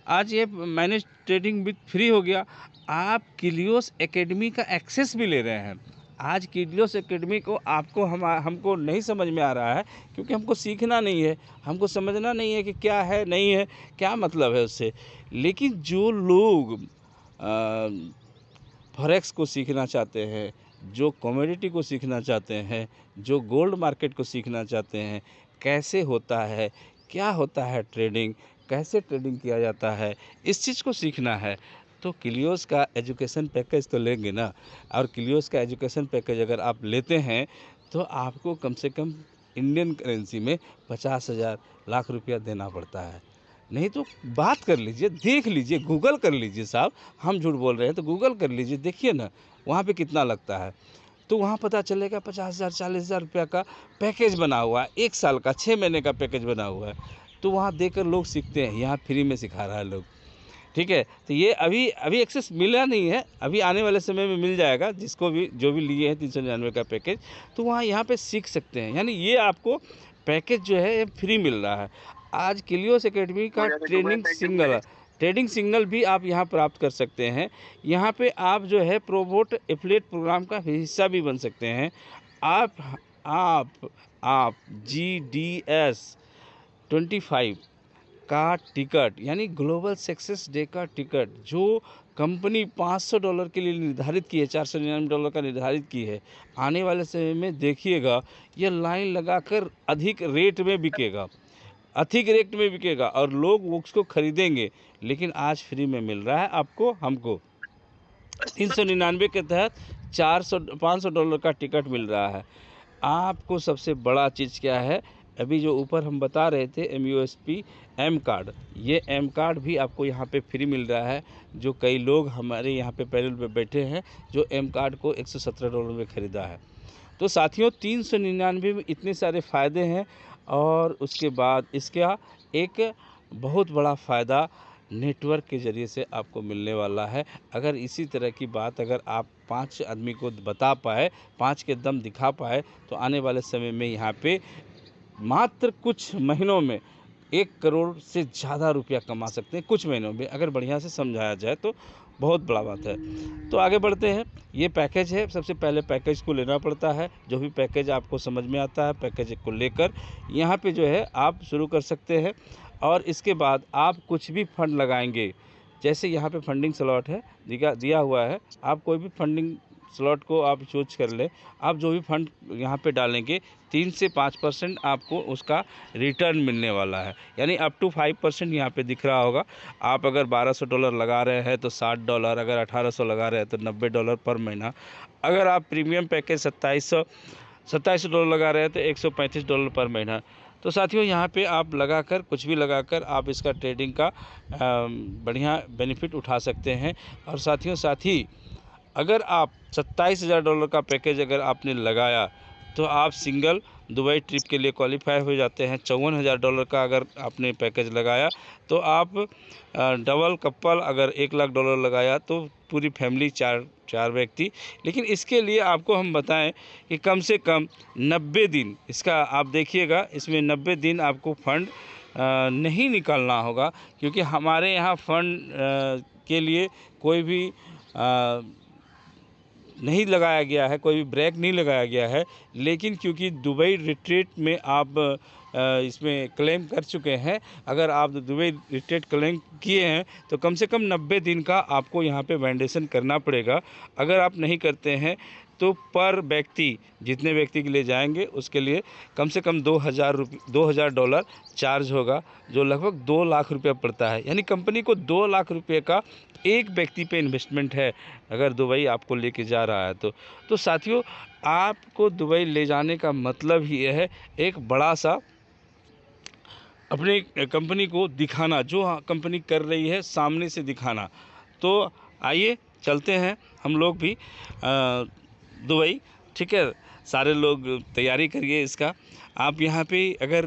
Speaker 1: आज ये मैनेज ट्रेडिंग विथ फ्री हो गया। आप किलियोस एकेडमी का एक्सेस भी ले रहे हैं। आज किलियोस एकेडमी को आपको हमको नहीं समझ में आ रहा है, क्योंकि हमको सीखना नहीं है, हमको समझना नहीं है कि क्या है नहीं है, क्या मतलब है उससे। लेकिन जो लोग फॉरेक्स को सीखना चाहते हैं, जो कमोडिटी को सीखना चाहते हैं, जो गोल्ड मार्केट को सीखना चाहते हैं, कैसे होता है, क्या होता है ट्रेडिंग, कैसे ट्रेडिंग किया जाता है, इस चीज़ को सीखना है तो किलियोस का एजुकेशन पैकेज तो लेंगे ना। और किलियोस का एजुकेशन पैकेज अगर आप लेते हैं तो आपको कम से कम इंडियन करेंसी में 50,000 लाख रुपया देना पड़ता है। नहीं तो बात कर लीजिए, देख लीजिए, गूगल कर लीजिए साहब, हम झूठ बोल रहे हैं तो गूगल कर लीजिए, देखिए ना वहाँ पे कितना लगता है। तो वहाँ पता चलेगा 50,000 40,000 रुपया का पैकेज बना हुआ है, 1 साल का 6 महीने का पैकेज बना हुआ है। तो वहाँ देकर लोग सीखते हैं, यहाँ फ्री में सिखा रहा है लोग, ठीक है। तो ये अभी एक्सेस मिला नहीं है, अभी आने वाले समय में मिल जाएगा, जिसको भी जो भी लिए हैं 399 का पैकेज, तो वहाँ यहाँ पे सीख सकते हैं। यानी ये आपको पैकेज जो है ये फ्री मिल रहा है। आज किलियोस एकेडमी का ट्रेडिंग सिग्नल भी आप यहाँ प्राप्त कर सकते हैं। यहाँ पे आप जो है प्रोबोट एफिलिएट प्रोग्राम का हिस्सा भी बन सकते हैं। आप GDS 25 का टिकट यानी ग्लोबल सक्सेस डे का टिकट जो कंपनी $500 के लिए निर्धारित की है, $499 का निर्धारित की है, आने वाले समय में देखिएगा ये लाइन लगाकर अधिक रेट में बिकेगा और लोग उसको खरीदेंगे। लेकिन आज फ्री में मिल रहा है आपको, हमको 399 के तहत $500 का टिकट मिल रहा है। आपको सबसे बड़ा चीज़ क्या है, अभी जो ऊपर हम बता रहे थे MUSP एम कार्ड, ये एम कार्ड भी आपको यहाँ पे फ्री मिल रहा है। जो कई लोग हमारे यहाँ पे पैनल पे बैठे हैं जो एम कार्ड को $117 में ख़रीदा है। तो साथियों 399 में इतने सारे फ़ायदे हैं और उसके बाद इसका एक बहुत बड़ा फ़ायदा नेटवर्क के ज़रिए से आपको मिलने वाला है। अगर इसी तरह की बात अगर आप 5 आदमी को बता पाए, 5 के दम दिखा पाए, तो आने वाले समय में यहाँ पे मात्र कुछ महीनों में 1 करोड़ से ज़्यादा रुपया कमा सकते हैं। कुछ महीनों में अगर बढ़िया से समझाया जाए तो बहुत बड़ा बात है। तो आगे बढ़ते हैं। ये पैकेज है, सबसे पहले पैकेज को लेना पड़ता है। जो भी पैकेज आपको समझ में आता है, पैकेज को लेकर यहाँ पे जो है आप शुरू कर सकते हैं। और इसके बाद आप कुछ भी फंड लगाएंगे, जैसे यहाँ पे फंडिंग स्लॉट है दिया हुआ है, आप कोई भी फंडिंग स्लॉट को आप चूज कर लें। आप जो भी फंड यहाँ पे डालेंगे 3 से 5% आपको उसका रिटर्न मिलने वाला है, यानी अप टू 5% यहाँ पे दिख रहा होगा। आप अगर $1200 लगा रहे हैं तो $60, अगर 1800 लगा रहे हैं तो $90 पर महीना। अगर आप प्रीमियम पैकेज $2700 लगा रहे हैं तो $135 पर महीना। तो साथियों यहाँ पे आप लगाकर कुछ भी लगाकर आप इसका ट्रेडिंग का बढ़िया बेनिफिट उठा सकते हैं। और साथियों साथ ही अगर आप $27,000 का पैकेज अगर आपने लगाया तो आप सिंगल दुबई ट्रिप के लिए क्वालिफाई हो जाते हैं। $54,000 का अगर आपने पैकेज लगाया तो आप डबल कपल अगर $1,00,000 लगाया तो पूरी फैमिली चार व्यक्ति। लेकिन इसके लिए आपको हम बताएं कि कम से कम 90 दिन इसका आप देखिएगा, इसमें 90 दिन आपको फ़ंड नहीं निकालना होगा, क्योंकि हमारे यहाँ फ़ंड के लिए कोई भी नहीं लगाया गया है, कोई भी ब्रेक नहीं लगाया गया है। लेकिन क्योंकि दुबई रिट्रीट में आप इसमें क्लेम कर चुके हैं, अगर आप दुबई रिट्रीट क्लेम किए हैं तो कम से कम 90 दिन का आपको यहाँ पे वैलिडेशन करना पड़ेगा। अगर आप नहीं करते हैं तो पर व्यक्ति जितने व्यक्ति के लिए जाएंगे उसके लिए कम से कम $2,000 चार्ज होगा, जो लगभग 2 लाख रुपये पड़ता है। यानी कंपनी को 2 लाख रुपये का एक व्यक्ति पे इन्वेस्टमेंट है अगर दुबई आपको लेके जा रहा है तो साथियों, आपको दुबई ले जाने का मतलब ही यह है एक बड़ा सा अपनी कंपनी को दिखाना, जो कंपनी कर रही है सामने से दिखाना। तो आइए चलते हैं हम लोग भी दुबई, ठीक है। सारे लोग तैयारी करिए इसका। आप यहाँ पे अगर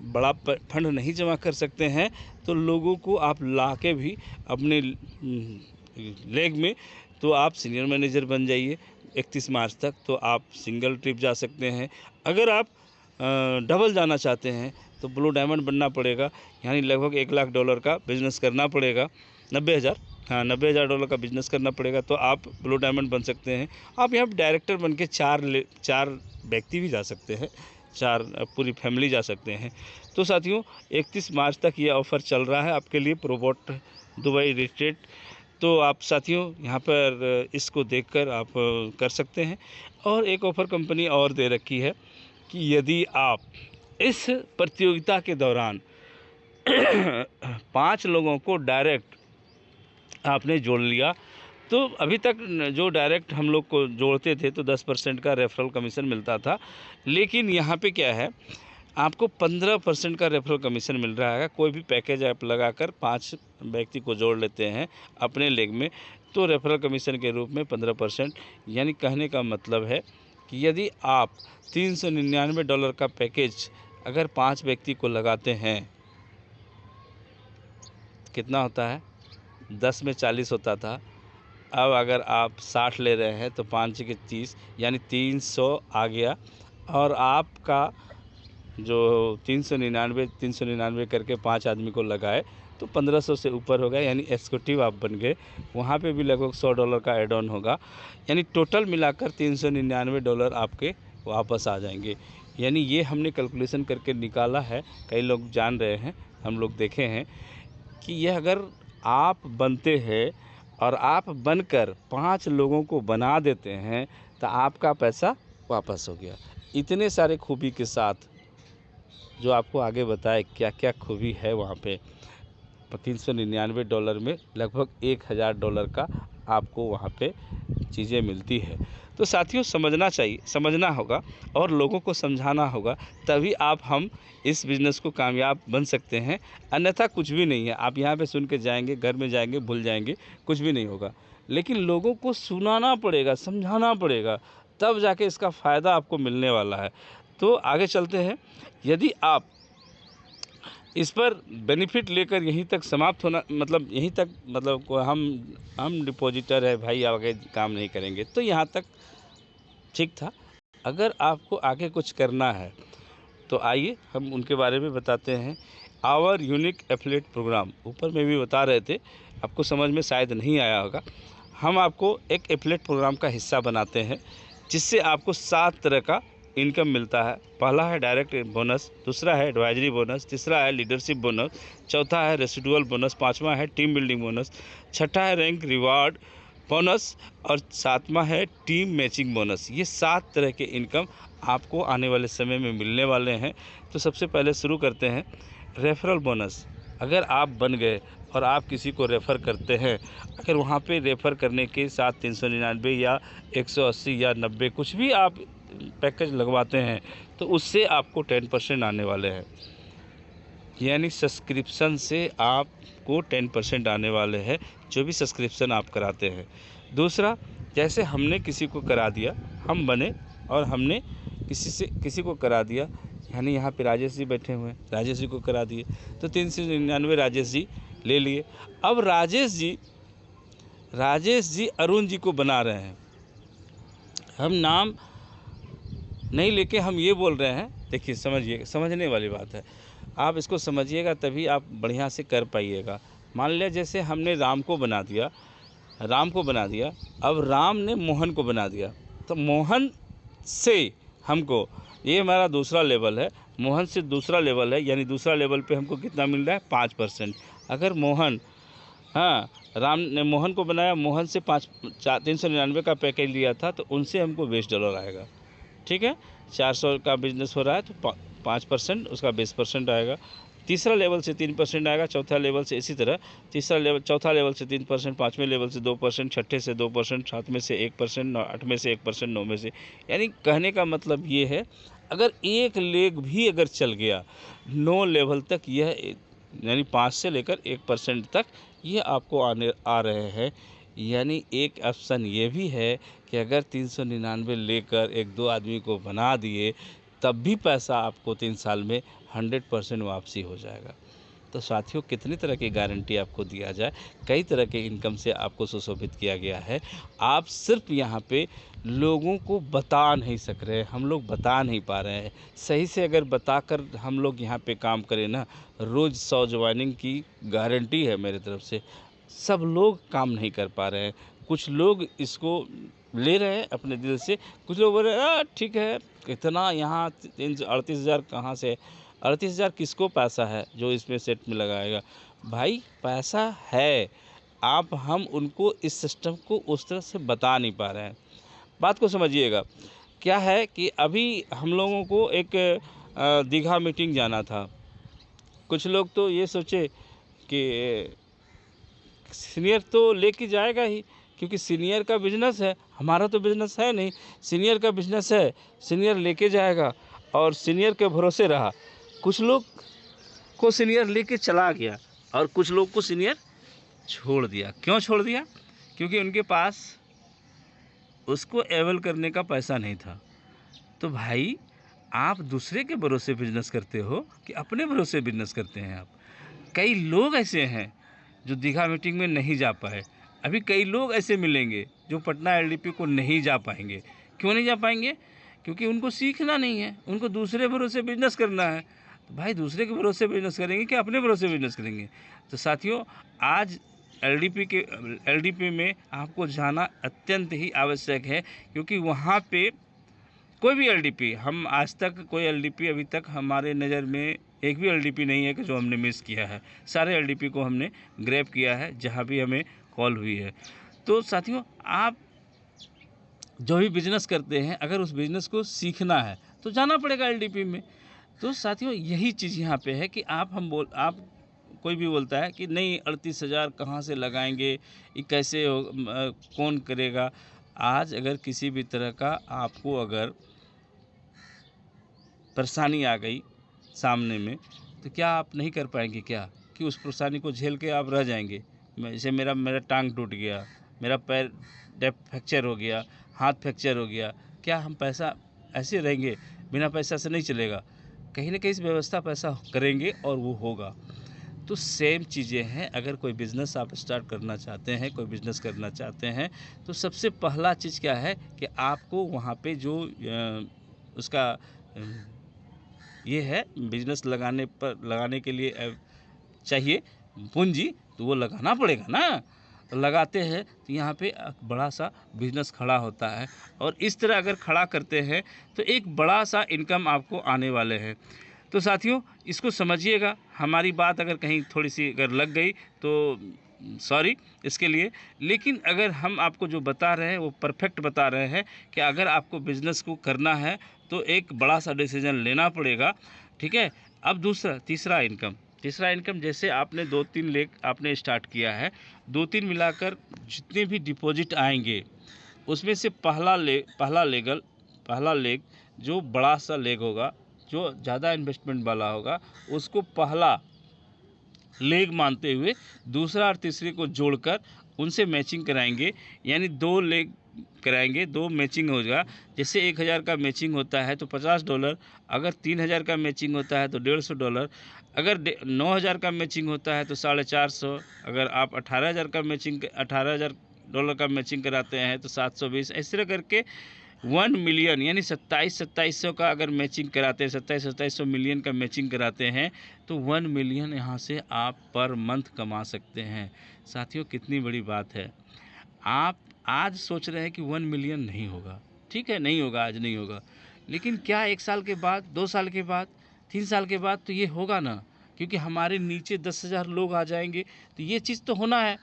Speaker 1: बड़ा फंड नहीं जमा कर सकते हैं तो लोगों को आप ला के भी अपने लेग में, तो आप सीनियर मैनेजर बन जाइए 31 मार्च तक। तो आप सिंगल ट्रिप जा सकते हैं। अगर आप डबल जाना चाहते हैं तो ब्लू डायमंड बनना पड़ेगा, यानी लगभग $1,00,000 का बिज़नेस करना पड़ेगा। 90,000 का बिज़नेस करना पड़ेगा तो आप ब्लू डायमंड बन सकते हैं। आप यहाँ डायरेक्टर बन के चार व्यक्ति भी जा सकते हैं, पूरी फैमिली जा सकते हैं। तो साथियों 31 मार्च तक ये ऑफ़र चल रहा है आपके लिए, प्रोबोट दुबई रिट्रीट। तो आप साथियों यहाँ पर इसको देखकर आप कर सकते हैं। और एक ऑफ़र कंपनी और दे रखी है कि यदि आप इस प्रतियोगिता के दौरान 5 लोगों को डायरेक्ट आपने जोड़ लिया, तो अभी तक जो डायरेक्ट हम लोग को जोड़ते थे तो 10% का रेफरल कमीशन मिलता था। लेकिन यहाँ पे क्या है, आपको 15% का रेफरल कमीशन मिल रहा है। कोई भी पैकेज आप लगाकर 5 व्यक्ति को जोड़ लेते हैं अपने लेग में, तो रेफरल कमीशन के रूप में 15%। यानी कहने का मतलब है कि यदि आप $399 का पैकेज अगर 5 व्यक्ति को लगाते हैं, कितना होता है, 10 में 40 होता था। अब अगर आप 60 ले रहे हैं तो 5 के 30 यानी 300 आ गया। और आपका जो 399 करके 5 आदमी को लगाए तो 1500 से ऊपर हो गया, यानी एग्जीक्यूटिव आप बन गए। वहाँ पे भी लगभग $100 का एड ऑन होगा, यानी टोटल मिलाकर $399 आपके वापस आ जाएंगे। यानी ये हमने कैलकुलेशन करके निकाला है, कई लोग जान रहे हैं, हम लोग देखे हैं कि यह अगर आप बनते हैं और आप बनकर 5 लोगों को बना देते हैं तो आपका पैसा वापस हो गया। इतने सारे खूबी के साथ जो आपको आगे बताए क्या क्या खूबी है वहाँ पे, $399 में लगभग $1,000 का आपको वहाँ पे चीज़ें मिलती है। तो साथियों समझना होगा और लोगों को समझाना होगा, तभी हम इस बिज़नेस को कामयाब बन सकते हैं। अन्यथा कुछ भी नहीं है। आप यहाँ पे सुन के जाएंगे, घर में जाएंगे भूल जाएंगे, कुछ भी नहीं होगा। लेकिन लोगों को सुनाना पड़ेगा, समझाना पड़ेगा, तब जाके इसका फ़ायदा आपको मिलने वाला है। तो आगे चलते हैं। यदि आप इस पर बेनिफिट लेकर यहीं तक समाप्त होना, मतलब यहीं तक, मतलब हम डिपॉजिटर है भाई, आगे काम नहीं करेंगे, तो यहाँ तक ठीक था। अगर आपको आगे कुछ करना है तो आइए हम उनके बारे में बताते हैं। आवर यूनिक एफिलिएट प्रोग्राम, ऊपर में भी बता रहे थे, आपको समझ में शायद नहीं आया होगा। हम आपको एक एफिलिएट प्रोग्राम का हिस्सा बनाते हैं जिससे आपको 7 तरह का इनकम मिलता है। पहला है डायरेक्ट बोनस, दूसरा है एडवाइजरी बोनस, तीसरा है लीडरशिप बोनस, चौथा है रेसिडुअल बोनस, पांचवा है टीम बिल्डिंग बोनस, छठा है रैंक रिवार्ड बोनस और सातवां है टीम मैचिंग बोनस। ये 7 तरह के इनकम आपको आने वाले समय में मिलने वाले हैं। तो सबसे पहले शुरू करते हैं रेफरल बोनस। अगर आप बन गए और आप किसी को रेफ़र करते हैं, अगर वहाँ पे रेफ़र करने के साथ 399 या 180 या 90 कुछ भी आप पैकेज लगवाते हैं तो उससे आपको 10% आने वाले हैं। यानी सब्सक्रिप्शन से आपको 10% आने वाले हैं, जो भी सब्सक्रिप्शन आप कराते हैं। दूसरा, जैसे हमने किसी को करा दिया, हम बने और हमने किसी को करा दिया, यानी यहाँ पे राजेश जी बैठे हुए हैं, राजेश जी को करा दिए, तो 399 राजेश जी ले लिए। अब राजेश जी अरुण जी को बना रहे हैं, हम नाम नहीं लेके हम ये बोल रहे हैं, देखिए समझिए, समझने वाली बात है, आप इसको समझिएगा तभी आप बढ़िया से कर पाइएगा। मान लिया जैसे हमने राम को बना दिया, अब राम ने मोहन को बना दिया, तो मोहन से हमको, ये हमारा दूसरा लेवल है, मोहन से दूसरा लेवल है, यानी दूसरा लेवल पे हमको कितना मिल रहा है, 5%। अगर मोहन, हाँ, राम ने मोहन को बनाया, मोहन से 399 का पैकेज लिया था, तो उनसे हमको $20 आएगा, ठीक है। 400 का बिजनेस हो रहा है तो 5% उसका 20% आएगा। तीसरा लेवल से 3% आएगा, चौथा लेवल से इसी तरह, चौथा लेवल से 3%, पाँचवें लेवल से 2%, छठे से 2%, सातवें से 1%, आठवें से 1%, नौवें से। यानी कहने का मतलब ये है, अगर एक लेग भी अगर चल गया 9 लेवल तक, यह यानी 5 से लेकर 1% तक ये आपको आ रहे हैं। यानी एक ऑप्शन ये भी है कि अगर 399 लेकर 1-2 आदमी को बना दिए, तब भी पैसा आपको 3 साल में 100% वापसी हो जाएगा। तो साथियों, कितनी तरह की गारंटी आपको दिया जाए, कई तरह के इनकम से आपको सुशोभित किया गया है। आप सिर्फ यहाँ पे लोगों को बता नहीं सक रहे, हम लोग बता नहीं पा रहे हैं। सही से अगर बताकर हम लोग यहाँ पे काम करें ना, रोज़ 100 ज्वाइनिंग की गारंटी है मेरे तरफ से। सब लोग काम नहीं कर पा रहे हैं, कुछ लोग इसको ले रहे हैं अपने दिल से, कुछ लोग बोल रहे हैं ठीक है, इतना यहाँ 38,000 कहाँ से, 38,000 किसको पैसा है जो इसमें सेट में लगाएगा। भाई पैसा है, हम उनको इस सिस्टम को उस तरह से बता नहीं पा रहे हैं। बात को समझिएगा, क्या है कि अभी हम लोगों को एक दीघा मीटिंग जाना था। कुछ लोग तो ये सोचे कि सीनियर तो लेके जाएगा ही, क्योंकि सीनियर का बिजनेस है, हमारा तो बिजनेस है नहीं, सीनियर का बिजनेस है, सीनियर लेके जाएगा, और सीनियर के भरोसे रहा। कुछ लोग को सीनियर लेके चला गया और कुछ लोग को सीनियर छोड़ दिया। क्यों छोड़ दिया? क्योंकि उनके पास उसको एवेल करने का पैसा नहीं था। तो भाई, आप दूसरे के भरोसे बिजनेस करते हो कि अपने भरोसे बिजनेस करते हैं आप? कई लोग ऐसे हैं जो दीघा मीटिंग में नहीं जा पाए। अभी कई लोग ऐसे मिलेंगे जो पटना एलडीपी को नहीं जा पाएंगे। क्यों नहीं जा पाएंगे? क्योंकि उनको सीखना नहीं है, उनको दूसरे भरोसे बिजनेस करना है। तो भाई, दूसरे के भरोसे बिजनेस करेंगे कि अपने भरोसे बिजनेस करेंगे? तो साथियों, आज एलडीपी में आपको जाना अत्यंत ही आवश्यक है, क्योंकि वहाँ पे कोई भी एलडीपी, हम आज तक कोई एलडीपी अभी तक हमारे नज़र में एक भी एलडीपी नहीं है कि जो हमने मिस किया है। सारे एलडीपी को हमने ग्रैब किया है जहाँ भी हमें कॉल हुई है। तो साथियों, आप जो भी बिजनेस करते हैं, अगर उस बिजनेस को सीखना है तो जाना पड़ेगा एलडीपी में। तो साथियों, यही चीज़ यहाँ पे है कि आप कोई भी बोलता है कि नहीं 38,000 कहाँ से लगाएंगे, ये कैसे हो, कौन करेगा। आज अगर किसी भी तरह का आपको अगर परेशानी आ गई सामने में, तो क्या आप नहीं कर पाएंगे क्या? कि उस परेशानी को झेल के आप रह जाएंगे? जैसे मेरा टांग टूट गया, मेरा पैर फ्रैक्चर हो गया, हाथ फ्रैक्चर हो गया, क्या हम पैसा ऐसे रहेंगे? बिना पैसा से नहीं चलेगा, कहीं ना कहीं से व्यवस्था पैसा करेंगे और वो होगा। तो सेम चीज़ें हैं, अगर कोई बिज़नेस आप स्टार्ट करना चाहते हैं, कोई बिज़नेस करना चाहते हैं, तो सबसे पहला चीज़ क्या है कि आपको वहाँ पे जो उसका ये है बिज़नेस लगाने के लिए चाहिए पूंजी, तो वो लगाना पड़ेगा ना। तो लगाते हैं तो यहाँ पे बड़ा सा बिज़नेस खड़ा होता है, और इस तरह अगर खड़ा करते हैं तो एक बड़ा सा इनकम आपको आने वाले हैं। तो साथियों, इसको समझिएगा। हमारी बात अगर कहीं थोड़ी सी अगर लग गई तो सॉरी इसके लिए, लेकिन अगर हम आपको जो बता रहे हैं वो परफेक्ट बता रहे हैं कि अगर आपको बिज़नेस को करना है तो एक बड़ा सा डिसीजन लेना पड़ेगा, ठीक है। अब तीसरा इनकम, जैसे आपने 2-3 लेग आपने स्टार्ट किया है, 2-3 मिलाकर जितने भी डिपॉजिट आएंगे, उसमें से पहला लेग जो बड़ा सा लेग होगा, जो ज़्यादा इन्वेस्टमेंट वाला होगा, उसको पहला लेग मानते हुए दूसरा और तीसरे को जोड़कर उनसे मैचिंग कराएंगे, यानी 2 लेग कराएंगे, 2 मैचिंग होगा। जैसे 1000 का मैचिंग होता है तो $50, अगर 3000 का मैचिंग होता है तो $150, अगर 9000 का मैचिंग होता है तो $450, अगर आप $18,000 का मैचिंग कराते हैं तो 720। इस तरह करके 1 मिलियन यानी 2700 का अगर मैचिंग कराते हैं, 2700 मिलियन का मैचिंग कराते हैं तो 1 मिलियन यहाँ से आप पर मंथ कमा सकते हैं। साथियों, कितनी बड़ी बात है। आप आज सोच रहे हैं कि 1 मिलियन नहीं होगा, ठीक है, नहीं होगा, आज नहीं होगा, लेकिन क्या 1 साल के बाद, 2 साल के बाद, 3 साल के बाद तो ये होगा ना, क्योंकि हमारे नीचे 10,000 लोग आ जाएंगे। तो ये चीज़ तो होना है।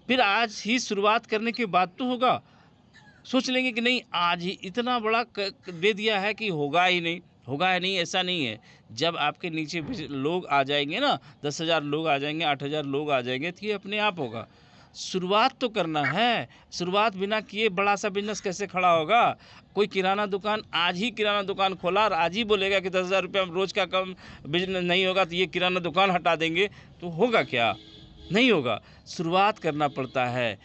Speaker 1: फिर आज ही शुरुआत करने के बाद तो होगा। सोच लेंगे कि नहीं आज ही इतना बड़ा दे दिया है कि होगा ही नहीं, होगा ही नहीं, ऐसा नहीं है। जब आपके नीचे लोग आ जाएंगे ना, 10,000 लोग आ जाएंगे, 8,000 लोग आ जाएंगे, तो ये अपने आप होगा। शुरुआत तो करना है। शुरुआत बिना किए बड़ा सा बिजनेस कैसे खड़ा होगा। कोई किराना दुकान आज ही किराना दुकान खोला और आज ही बोलेगा कि 10,000 रुपये रोज़ का कम बिजनेस नहीं होगा तो ये किराना दुकान हटा देंगे, तो होगा क्या? नहीं होगा। शुरुआत करना पड़ता है।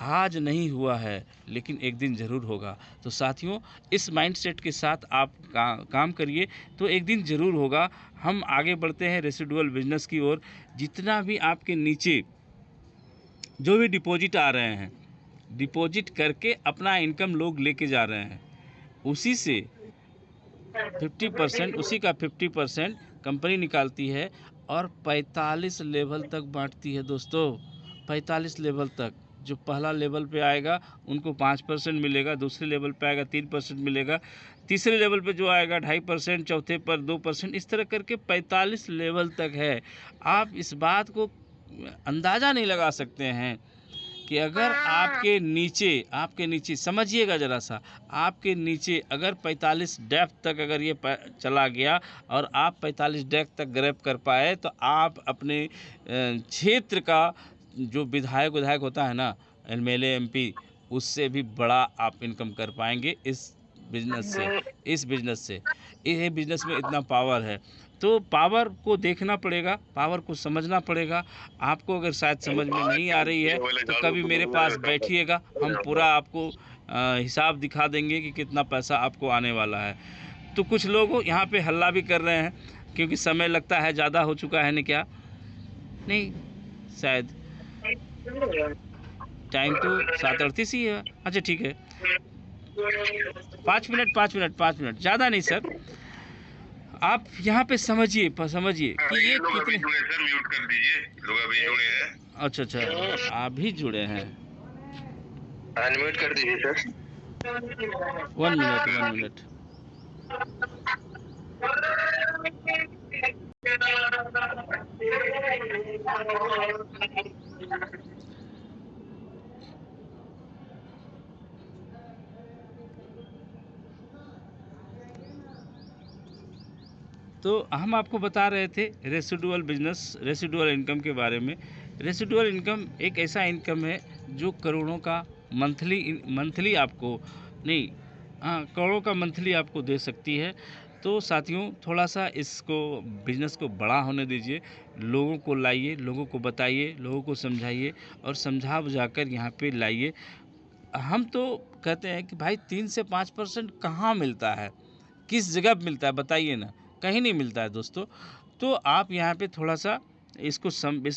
Speaker 1: आज नहीं हुआ है लेकिन एक दिन ज़रूर होगा। तो साथियों, इस माइंडसेट के साथ आप काम करिए तो एक दिन ज़रूर होगा। हम आगे बढ़ते हैं रेसिडुअल बिजनेस की ओर। जितना भी आपके नीचे जो भी डिपॉजिट आ रहे हैं, डिपॉजिट करके अपना इनकम लोग लेके जा रहे हैं, उसी से 50%, उसी का 50% कंपनी निकालती है और 45 लेवल तक बांटती है दोस्तों। 45 लेवल तक। जो पहला लेवल पे आएगा उनको 5% मिलेगा, दूसरे लेवल पे आएगा 3% मिलेगा, तीसरे लेवल पे जो आएगा 2.5%, चौथे पर 2%, इस तरह करके 45 लेवल तक है। आप इस बात को अंदाज़ा नहीं लगा सकते हैं कि अगर आपके नीचे समझिएगा ज़रा सा, आपके नीचे अगर 45 डेप्थ तक अगर ये चला गया और आप 45 डेप्थ तक ग्रैब कर पाए तो आप अपने क्षेत्र का जो विधायक होता है ना, एमएलए एमपी, उससे भी बड़ा आप इनकम कर पाएंगे इस बिजनेस से। ये बिजनेस में इतना पावर है। तो पावर को देखना पड़ेगा, पावर को समझना पड़ेगा। आपको अगर शायद समझ में नहीं आ रही है तो कभी मेरे पास बैठिएगा, हम पूरा आपको हिसाब दिखा देंगे कि कितना पैसा आपको आने वाला है। तो कुछ लोग यहाँ पे हल्ला भी कर रहे हैं क्योंकि समय लगता है, ज़्यादा हो चुका है ना, क्या नहीं, शायद टाइम तो 7:38 ही है। अच्छा ठीक है, 5 मिनट, ज़्यादा नहीं सर। आप यहाँ पे समझिए कि ये कितने
Speaker 2: म्यूट कर दीजिए, लोग अभी जुड़े हैं।
Speaker 1: अच्छा, आप भी जुड़े हैं।
Speaker 2: अनम्यूट कर दीजिए सर।
Speaker 1: 1 मिनट। तो हम आपको बता रहे थे रेसिडुअल इनकम के बारे में। रेसिडुअल इनकम एक ऐसा इनकम है जो करोड़ों का मंथली आपको नहीं, हाँ, करोड़ों का मंथली आपको दे सकती है। तो साथियों, थोड़ा सा इसको बिजनेस को बड़ा होने दीजिए, लोगों को लाइए, लोगों को बताइए, लोगों को समझाइए और समझा बुझाकर यहाँ पे लाइए। हम तो कहते हैं कि भाई 3 से 5% कहाँ मिलता है, किस जगह मिलता है बताइए ना, कहीं नहीं मिलता है दोस्तों। तो आप यहाँ पे थोड़ा सा इस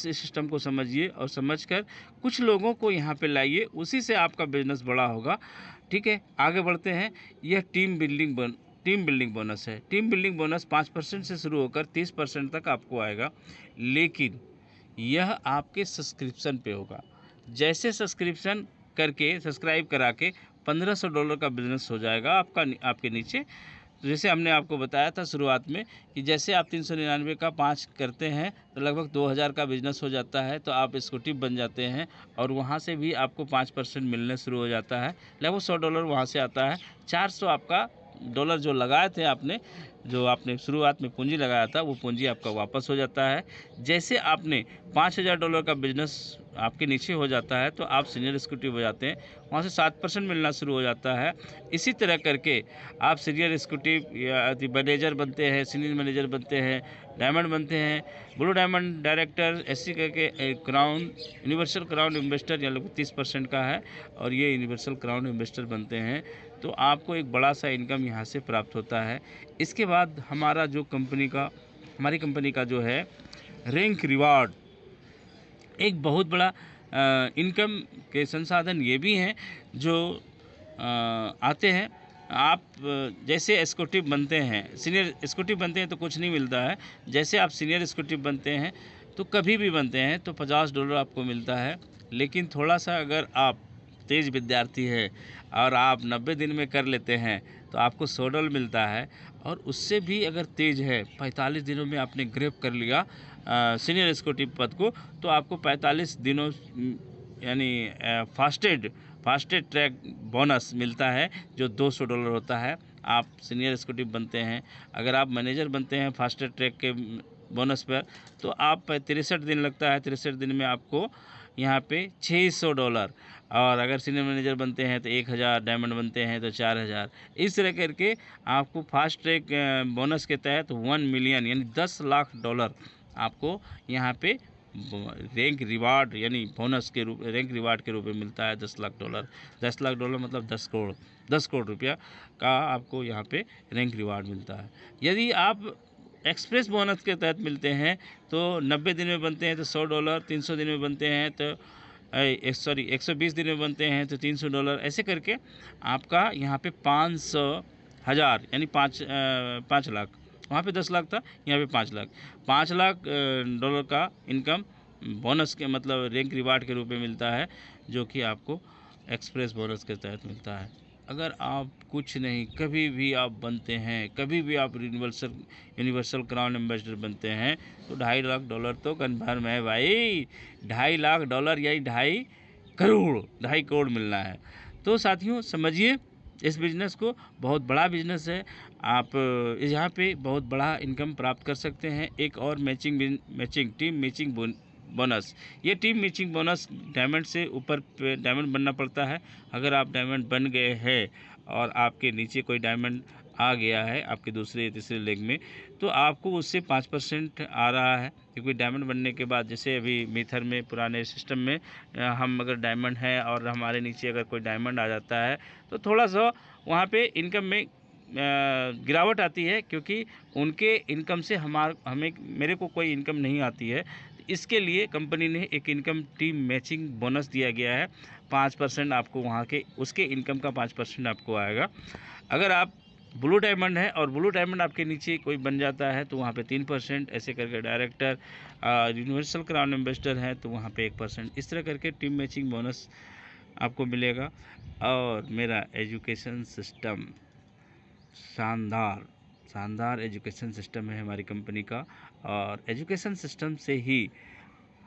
Speaker 1: सिस्टम को समझिए और समझकर कुछ लोगों को यहाँ पे लाइए, उसी से आपका बिजनेस बड़ा होगा। ठीक है, आगे बढ़ते हैं। यह टीम बिल्डिंग बोनस है। टीम बिल्डिंग बोनस 5% से शुरू होकर 30% तक आपको आएगा, लेकिन यह आपके सब्सक्रिप्शन पे होगा। जैसे सब्सक्राइब करा के $1,500 का बिजनेस हो जाएगा आपके नीचे। तो जैसे हमने आपको बताया था शुरुआत में कि जैसे आप 399 का 5 करते हैं तो लगभग 2,000 का बिजनेस हो जाता है, तो आप इसको टिप बन जाते हैं और वहाँ से भी आपको 5% मिलने शुरू हो जाता है। लगभग $100 वहाँ से आता है, 400 आपका डॉलर जो लगाए थे आपने, जो आपने शुरुआत में पूंजी लगाया था, वो पूंजी आपका वापस हो जाता है। जैसे आपने $5000 का बिजनेस आपके नीचे हो जाता है तो आप सीनियर एग्जीक्यूटिव हो जाते हैं, वहाँ से 7% मिलना शुरू हो जाता है। इसी तरह करके आप सीनियर एग्जीक्यूटिव या मैनेजर बनते हैं, सीनियर मैनेजर बनते हैं, डायमंड बनते हैं, ब्लू डायमंड डायरेक्टर, ऐसी करके क्राउन, यूनिवर्सल क्राउन इन्वेस्टर या 30% का है, और ये यूनिवर्सल क्राउन इन्वेस्टर बनते हैं। तो आपको एक बड़ा सा इनकम यहाँ से प्राप्त होता है। इसके बाद हमारी कंपनी का जो है रैंक रिवार्ड, एक बहुत बड़ा इनकम के संसाधन ये भी हैं जो आते हैं। आप जैसे एग्जीक्यूटिव बनते हैं, सीनियर एग्जीक्यूटिव बनते हैं तो कुछ नहीं मिलता है। जैसे आप सीनियर एग्जीक्यूटिव बनते हैं तो कभी भी बनते हैं तो $50 आपको मिलता है। लेकिन थोड़ा सा अगर आप तेज़ विद्यार्थी है और आप 90 दिन में कर लेते हैं तो आपको $100 मिलता है। और उससे भी अगर तेज़ है, 45 दिनों में आपने ग्रैब कर लिया सीनियर एग्जीक्यूटिव पद को, तो आपको 45 दिनों यानी फास्टेड ट्रैक बोनस मिलता है जो $200 होता है। आप सीनियर एग्जीक्यूटिव बनते हैं, अगर आप मैनेजर बनते हैं फास्टेड ट्रैक के बोनस पर, तो आप 63 दिन लगता है। 63 दिन में आपको यहाँ पे $600, और अगर सीनियर मैनेजर बनते हैं तो 1000, डायमंड बनते हैं तो 4000। इस तरह करके आपको फास्ट ट्रैक बोनस के तहत 1 मिलियन यानी $10 लाख आपको यहाँ पे रैंक रिवार्ड यानी बोनस के रूप, रैंक रिवार्ड के रूप में मिलता है। $10 लाख। $10 लाख मतलब 10 करोड़ रुपया का आपको यहाँ पे रैंक रिवार्ड मिलता है। यदि आप एक्सप्रेस बोनस के तहत मिलते हैं तो 90 दिन में बनते हैं तो $100, 300 दिन में बनते हैं तो 120 दिन में बनते हैं तो $300। ऐसे करके आपका यहाँ पे 500,000 यानी 5 लाख, वहाँ पे 10 लाख था, यहाँ पे 5 लाख, $5 लाख का इनकम बोनस के मतलब रैंक रिवार्ड के रूप में मिलता है, जो कि आपको एक्सप्रेस बोनस के तहत मिलता है। अगर आप कुछ नहीं, कभी भी आप बनते हैं, कभी भी आप यूनिवर्सल क्राउन एम्बेसडर बनते हैं तो $2.5 लाख तो कन्फर्म है भाई। $2.5 लाख यानी 2.5 करोड़ मिलना है। तो साथियों समझिए, इस बिज़नेस को बहुत बड़ा बिज़नेस है। आप यहाँ पे बहुत बड़ा इनकम प्राप्त कर सकते हैं। एक और टीम मैचिंग बोनस, ये टीम मैचिंग बोनस डायमंड से ऊपर डायमंड बनना पड़ता है। अगर आप डायमंड बन गए हैं और आपके नीचे कोई डायमंड आ गया है आपके दूसरे तीसरे लेग में, तो आपको उससे 5% आ रहा है। क्योंकि डायमंड बनने के बाद, जैसे अभी मीथर में पुराने सिस्टम में हम अगर डायमंड है और हमारे नीचे अगर कोई डायमंड आ जाता है तो थोड़ा सा वहाँ पे इनकम में गिरावट आती है, क्योंकि उनके इनकम से मेरे को कोई इनकम नहीं आती है। इसके लिए कंपनी ने एक इनकम टीम मैचिंग बोनस दिया गया है। 5% आपको वहाँ के उसके इनकम का 5% आपको आएगा। अगर आप ब्लू डायमंड है और ब्लू डायमंड आपके नीचे कोई बन जाता है तो वहाँ पे 3%, ऐसे करके डायरेक्टर यूनिवर्सल क्राउन इन्वेस्टर है तो वहाँ पे 1%, इस तरह करके टीम मैचिंग बोनस आपको मिलेगा। और मेरा एजुकेशन सिस्टम शानदार एजुकेशन सिस्टम है हमारी कंपनी का, और एजुकेशन सिस्टम से ही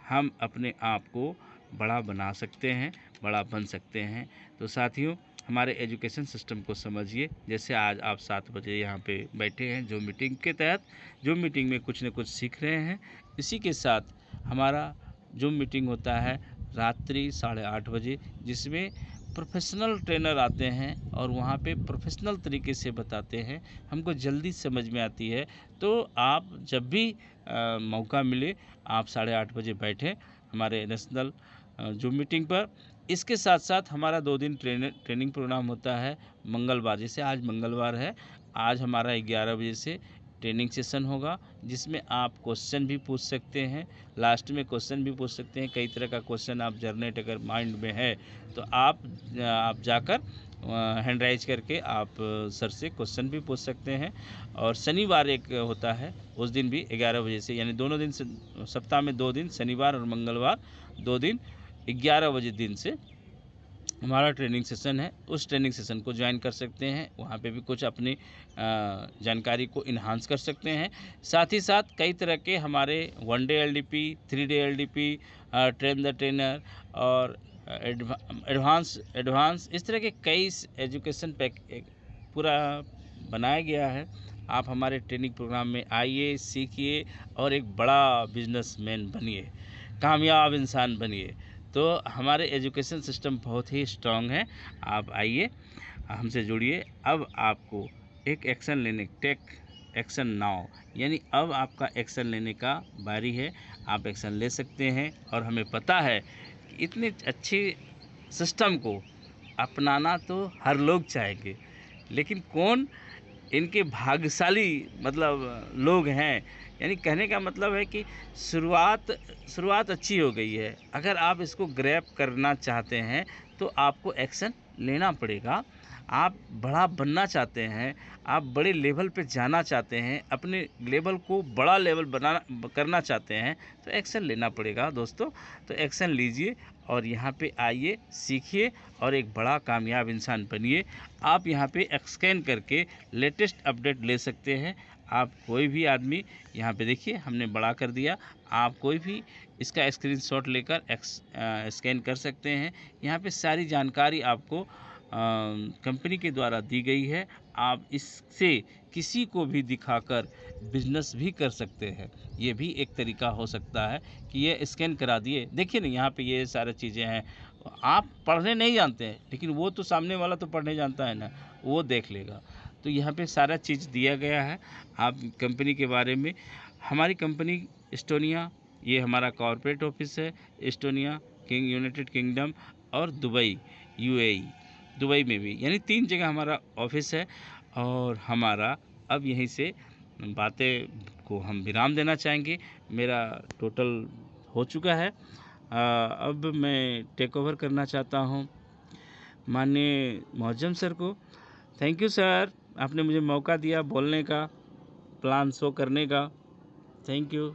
Speaker 1: हम अपने आप को बड़ा बना सकते हैं, बड़ा बन सकते हैं। तो साथियों, हमारे एजुकेशन सिस्टम को समझिए। जैसे आज आप 7 बजे यहाँ पे बैठे हैं जो मीटिंग के तहत, जो मीटिंग में कुछ न कुछ सीख रहे हैं। इसी के साथ हमारा जो मीटिंग होता है रात्रि 8:30 बजे, जिसमें प्रोफेशनल ट्रेनर आते हैं और वहाँ पे प्रोफेशनल तरीके से बताते हैं, हमको जल्दी समझ में आती है। तो आप जब भी मौका मिले आप 8:30 बजे बैठें हमारे नेशनल जूम मीटिंग पर। इसके साथ साथ हमारा 2 दिन ट्रेनिंग प्रोग्राम होता है मंगलवार, जैसे आज मंगलवार है, आज हमारा 11 बजे से ट्रेनिंग सेशन होगा, जिसमें आप क्वेश्चन भी पूछ सकते हैं, लास्ट में क्वेश्चन भी पूछ सकते हैं। कई तरह का क्वेश्चन आप जनरेट अगर माइंड में है तो आप जाकर हैंड राइज करके आप सर से क्वेश्चन भी पूछ सकते हैं। और शनिवार एक होता है, उस दिन भी 11 बजे से, यानी दोनों दिन से, सप्ताह में 2 दिन, शनिवार और मंगलवार 2 दिन 11 बजे दिन से हमारा ट्रेनिंग सेशन है। उस ट्रेनिंग सेशन को ज्वाइन कर सकते हैं, वहाँ पे भी कुछ अपनी जानकारी को इन्हांस कर सकते हैं। साथ ही साथ कई तरह के हमारे 1 day LDP, 3 day LDP, train the trainer और एडवांस, इस तरह के कई एजुकेशन पूरा बनाया गया है। आप हमारे ट्रेनिंग प्रोग्राम में आइए, सीखिए और एक बड़ा बिजनेसमैन बनिए, कामयाब इंसान बनिए। तो हमारे एजुकेशन सिस्टम बहुत ही स्ट्रांग है। आप आइए, हमसे जुड़िए। अब आपको एक एक्शन लेने, टेक एक्शन नाउ, यानी अब आपका एक्शन लेने का बारी है। आप एक्शन ले सकते हैं और हमें पता है कि इतने अच्छे सिस्टम को अपनाना तो हर लोग चाहेंगे, लेकिन कौन इनके भाग्यशाली मतलब लोग हैं। यानी कहने का मतलब है कि शुरुआत अच्छी हो गई है। अगर आप इसको ग्रैब करना चाहते हैं तो आपको एक्शन लेना पड़ेगा। आप बड़ा बनना चाहते हैं, आप बड़े लेवल पे जाना चाहते हैं, अपने लेवल को बड़ा लेवल बनाना करना चाहते हैं, तो एक्शन लेना पड़ेगा दोस्तों। तो एक्शन लीजिए और यहाँ पे आइए, सीखिए और एक बड़ा कामयाब इंसान बनिए। आप यहाँ पे स्कैन करके लेटेस्ट अपडेट ले सकते हैं। आप कोई भी आदमी यहाँ पे देखिए, हमने बड़ा कर दिया। आप कोई भी इसका स्क्रीनशॉट लेकर स्कैन कर सकते हैं। यहाँ पे सारी जानकारी आपको कंपनी के द्वारा दी गई है। आप इससे किसी को भी दिखाकर बिजनेस भी कर सकते हैं। ये भी एक तरीका हो सकता है कि ये स्कैन करा दिए, देखिए ना यहाँ पे ये सारी चीज़ें हैं। आप पढ़ने नहीं जानते हैं, लेकिन वो तो सामने वाला तो पढ़ने जानता है ना, वो देख लेगा। तो यहाँ पे सारा चीज़ दिया गया है आप कंपनी के बारे में। हमारी कंपनी एस्टोनिया, ये हमारा कॉर्पोरेट ऑफिस है। एस्टोनिया, यूनाइटेड किंगडम और दुबई, यूएई, दुबई में भी, यानी 3 जगह हमारा ऑफिस है। और हमारा अब यहीं से बातें को हम विराम देना चाहेंगे। मेरा टोटल हो चुका है। अब मैं टेक ओवर करना चाहता हूँ माननीय मुअज्जम सर को। थैंक यू सर, आपने मुझे मौका दिया बोलने का, प्लान शो करने का। Thank you.